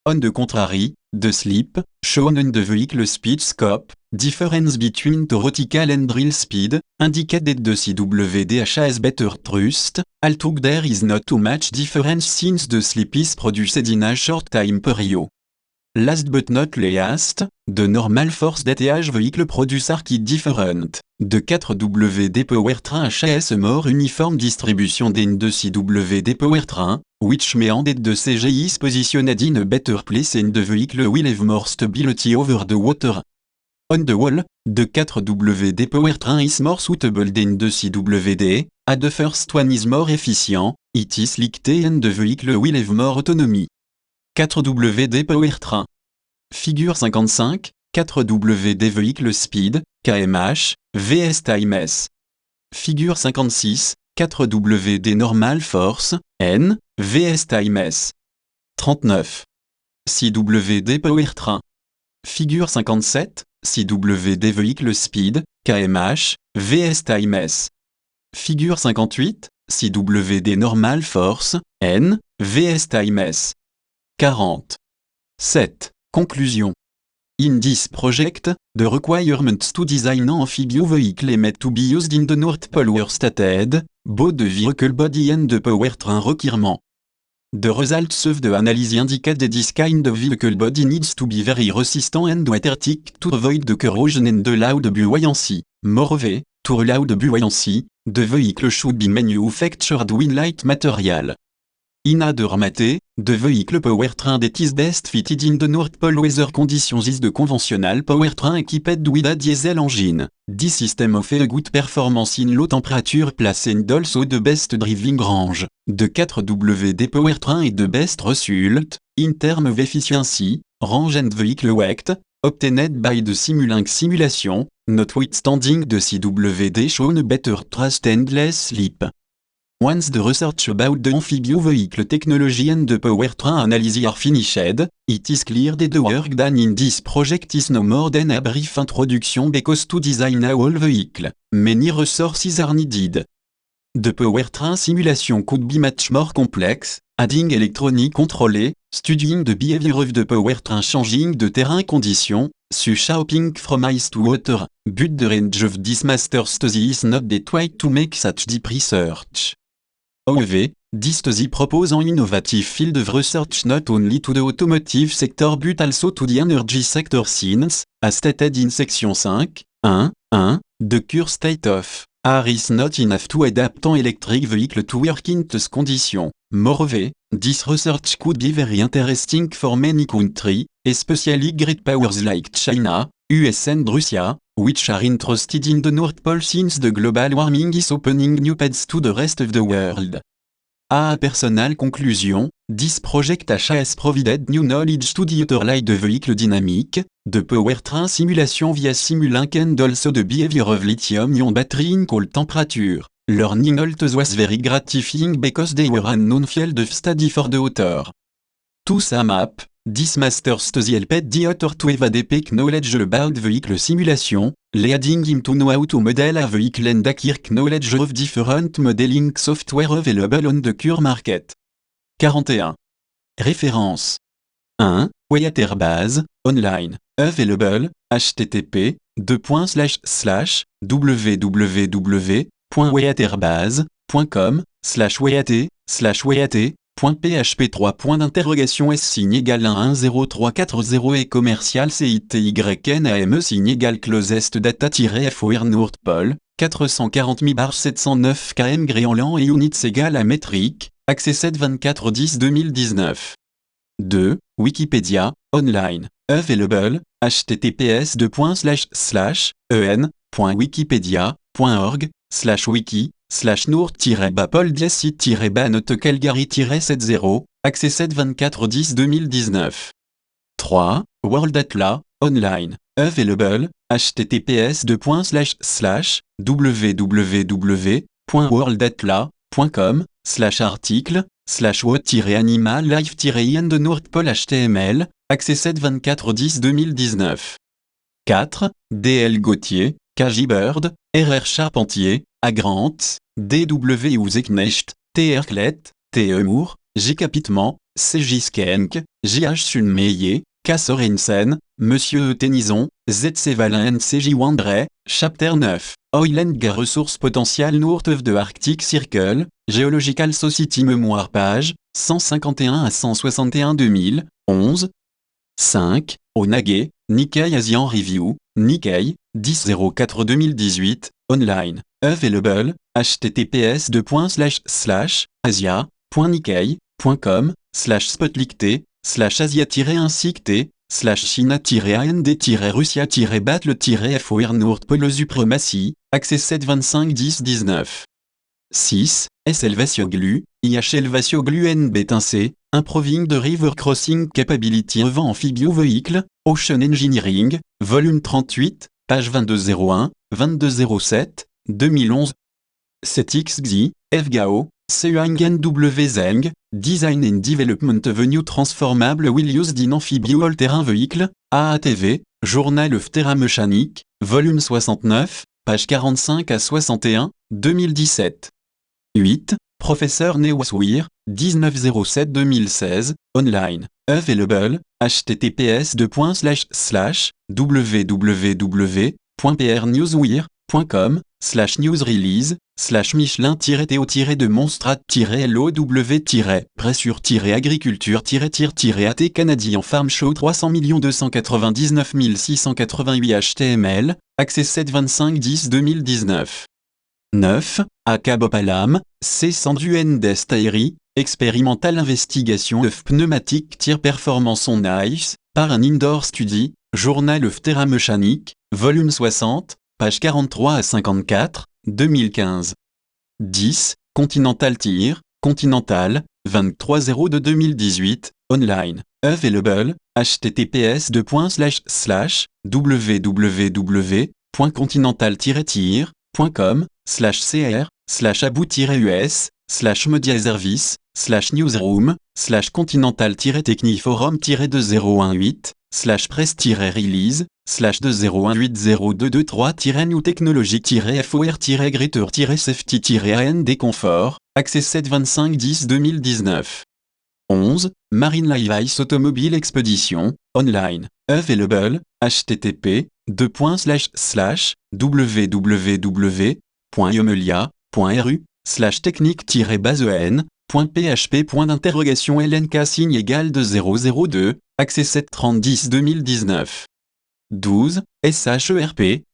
On the contrary, the slip, shown on the vehicle speed scope, difference between theoretical and real speed, indicate that the CWD has better thrust, although there is not too much difference since the slip is produced in a short time period. Last but not least, the normal force that each vehicle produces are quite different. The 4WD powertrain has a more uniform distribution than the CWD powertrain, which means that the CG is positioned in a better place and the vehicle will have more stability over the water. On the whole, the 4WD powertrain is more suitable than the CWD, as the first one is more efficient, it is light and the vehicle will have more autonomy. 4WD powertrain. Figure 55, 4WD vehicle speed, kmh, vs times. Figure 56, 4WD normal force, n, vs times. 39. CWD powertrain. Figure 57, CWD vehicle speed, kmh, vs times. Figure 58, CWD normal force, n, vs times. 40. 7. Conclusion. In this project, the requirements to design an amphibious vehicle meant to be used in the North Pole were stated, both the vehicle body and the powertrain requirement. The results of the analysis indicate that this kind of vehicle body needs to be very resistant and watertight to avoid the corrosion and the loud buoyancy. Moreover, to allow the buoyancy, the vehicle should be manufactured with light material. In other matter, the vehicle powertrain that is best fitted in the North Pole weather conditions is the conventional powertrain equipped with a diesel engine. This system offers a good performance in low temperature place and also the best driving range. The 4WD powertrain is the best result, in terms of efficiency, range and vehicle weight, obtained by the Simulink simulation, notwithstanding the CWD shown better thrust and less slip. Once the research about the amphibious vehicle technology and the powertrain analysis are finished, it is clear that the work done in this project is no more than a brief introduction because to design a whole vehicle, many resources are needed. The powertrain simulation could be much more complex, adding electronic control, studying the behavior of the powertrain changing the terrain conditions, such as hopping from ice to water, but the range of this master study is not that wide to make such deep research. However, Distosi propose an innovative field of research not only to the automotive sector but also to the energy sector since, as stated in section 5, 1, the current state of art is not enough to adapt an electric vehicle to work in these conditions. Moreover, this research could be very interesting for many countries, especially great powers like China, US and Russia, which are interested in the North Pole since the global warming is opening new paths to the rest of the world. A personal conclusion, this project has provided new knowledge to the like the vehicle dynamic, the powertrain simulation via Simulink and also the behavior of lithium-ion battery in cold temperature. Learning also was very gratifying because they were an unknown field of study for the author. To sum up, this master's study helped the author to have a deep knowledge about vehicle simulation, leading him to know how to model a vehicle and acquire knowledge of different modeling software available on the current market. 41. Référence 1. Wyattbase, online, available, http://www.wyattbase.com/wyatt/wyatt.php 3 S***10340 et commercial CITYNAME closest data-FOR North Pole, 440 709 km Gréenland et units égale à métrique, accès 7-24-10-2019. 2. Wikipédia, online, available, https://en.wikipedia.org/wiki/noord-bapol-calgary-70, accès 7-24-10-2019. 3. World Atlas, online, available, https://www.worldatlas.com/article/what-animal life-in the North Pole HTML, accès 7-24-10-2019. 4. D.L. Gauthier, K.J. Bird, R.R. Charpentier, A. Grant, D.W. Uzeknecht, T.R. Klett, T.E. Moore, J. Capitement, C.J. Skenk, J.H. Sunmeyer, K. Sorensen, Monsieur E. Tennyson, Z.C. Valin C.J. Wandrey, Chapter 9, Oil and Gas Resource Potential North of the Arctic Circle, Geological Society Memoir page, 151 à 161 2011. 5. Onage, Nikkei Asian Review, Nikkei, 10-04-2018, online, available, https://asia.nikkei.com/spotlickté/China-and-russia-battle-FOR North accès 7-25-10-19. 6. S. Elvasioglu, IH Elvasioglu NB1C, Improving the River Crossing Capability of Amphibio Vehicle, Ocean Engineering, volume 38, page 2201, 2207, 2011. 7xxi, F. Gao, Seuang W. Zeng, Design and Development of a New Transformable Wheel Used in Amphibio All-Terrain Vehicle, AATV, Journal of Terra Mechanic, volume 69, page 45 à 61, 2017. 8. Professeur Newsweir, 1907-2016, online, available, https://www.prnewsweir.com/newsrelease/michelin-to-tiret-de-monstrat-low-w-pressure-agriculture-at Canadien Farm Show 300 299 688 accès 7-25-10-2019. 9. Akabopalam, C. Sandu Ndestairi, Experimental Investigation of Pneumatic Tire Performance on Ice, par un Indoor Study, Journal of Terra Mechanic, volume 60, page 43 à 54, 2015. 10. Continental Tire, Continental, 23-02-2018, online, available, https://www.continental-tire-.com/cr/abu-us/media-service/new-zeroom/continental-techniforum-204-new technology-for-greater-safety-and-comfort, accès 7-25-10-2019. 11. Marine Live Ice Automobile Expedition, online, available, http://www.yomelia.ru/technique-base-en LNK signe égal de 002, accès 73010-2019. 12. SHERP,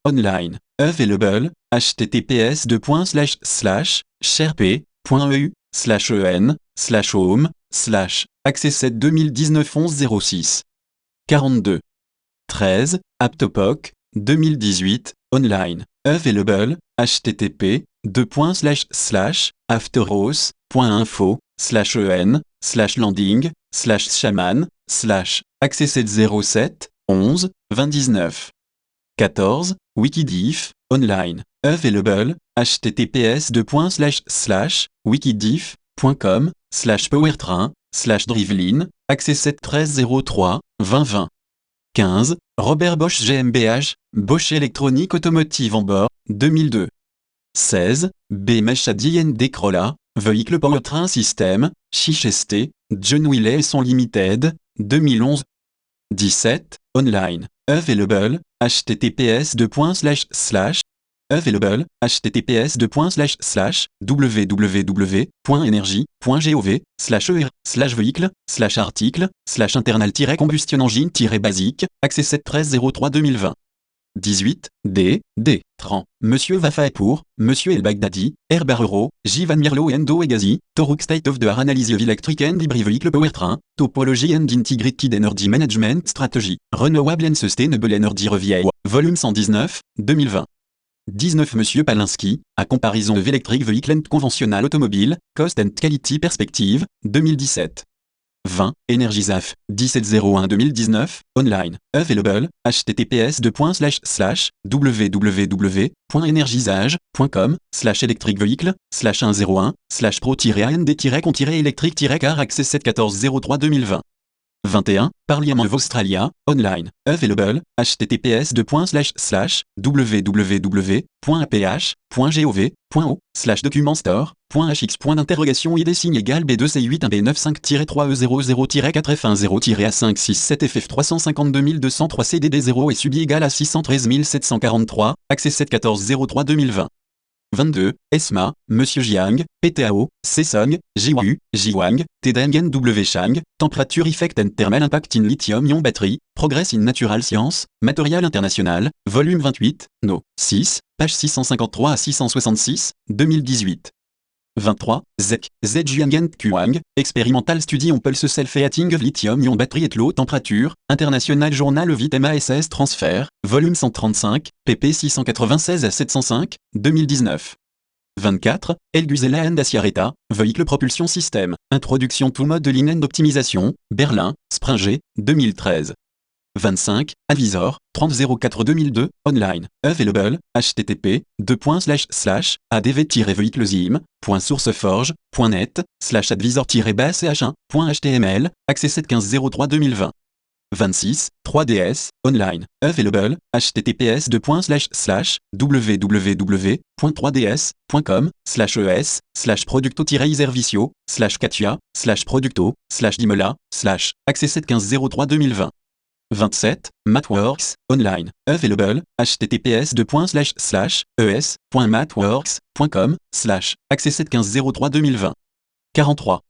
online, available, https://sherp.eu/en/home/ accès 7 2019 11 06. 42. 13. Aptopoc, 2018, online, available, http://afteros.info/en/landing/shaman/ accès 707 11 2019. 14. Wikidiff, online, available, https://wikidiff.com/powertrain/driveline, accès 7 13 03 2020. 15. Robert Bosch GmbH, Bosch électronique automotive en bord, 2002. 16. BMH ADIND Crolla, véhicule powertrain système, Chichester, John Willson Limited, 2011. 17. Online, available, https://available, https://www.energie.gov/vehicle/article/internal-combustion engine-basique, accès 7 13 03 2020. 18. Tran. Monsieur Wafa pour, Monsieur El Baghdadi, Herbarero, Jivan Mirlo Endo Egazi, Toruk State of the Art Analysis of Electric and Hybrid Vehicle Powertrain, Topology and Integrated Energy Management Strategy, Renewable and Sustainable Energy Review, volume 119, 2020. 19. Monsieur Palinski, à comparaison of Electric Vehicle and Conventional Automobile, Cost and Quality Perspective, 2017. 20. Energizaf, 1701-2019, online, available, https://www.energizage.com/electric vehicle/101/pro-and-con-electric-car accès 7 14 03 2020. 21. Parliament of Australia, online, available, https://www.aph.gov.o/document-store.hx.id signe égal B2C8 1B95-3E00-F1-0-F5-567FF352 203 CD égal à 613 743, accès 7 14 03 2020. 22. ESMA, Monsieur Jiang, PTAO, Sesong, Jiwu, Jiwang, Tedeng W Shang, Temperature Effect and Thermal Impact in Lithium-Ion Battery, Progress in Natural Science, Matériel International, volume 28, No. 6, page 653 à 666, 2018. 23. Zhejiang Kuang, Experimental Study on Pulse Self-Heating of Lithium-Ion Battery at Low Temperature, International Journal of MASS Transfer, volume 135, pp 696 à 705, 2019. 24. Elguzela and Aciareta, Vehicle Propulsion System, Introduction to Mode Lean and Optimisation, Berlin, Springer, 2013. 25. Advisor, 3004-2002, online, available, http://advective-zim.sourceforge.net/advisor-bash1.html, accès 7 15 03 2020. 26. 3DS, online, available, https://www.3ds.com/es/producto-iservicio/katia/producto/dimola/ accès 7 15 03 2020. 27. Mathworks, online, available, https://es.mathworks.com/accès 7 15 03 2020. 43.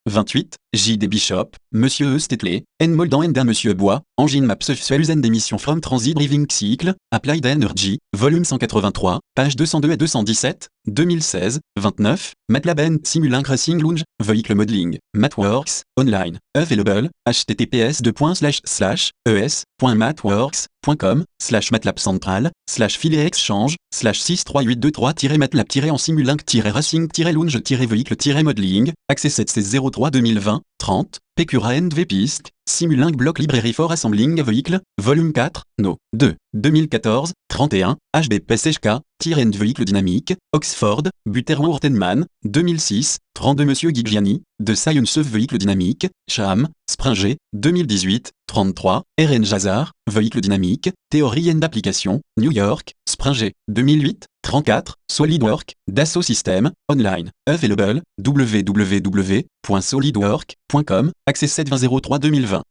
28. J.D. Bishop, Monsieur Stetley, N. Moldan and Monsieur Bois, Engine Maps of Fuels and Emissions from Transit Driving Cycle, Applied Energy, volume 183, page 202 à 217, 2016, 29, MATLAB and Simulink Racing Lounge, Vehicle Modeling, Mathworks, online, available, https://es.mathworks.com/MATLAB Central/Filet Exchange/63823-MATLAB-en Simulink-Racing-Lounge-Vehicle-Modeling, accès 7C03 2020, 30, Pecura and VPISC, Simulink Block Library for Assembling a Vehicle, volume 4, No. 2, 2014, 31, HBPSHK, Vehicle Dynamique, Oxford, Butterworth and Mann, 2006, 32 Monsieur Gigiani, de Science of Vehicle Dynamique, Cham, Springer, 2018, 33, R.N. Jazar, Vehicle Dynamique, Théorie and Application, New York, Springer, 2008, 34, SolidWorks, Dassault Systèmes, online, available, www.solidworks.com, accès 7 20 03 2020.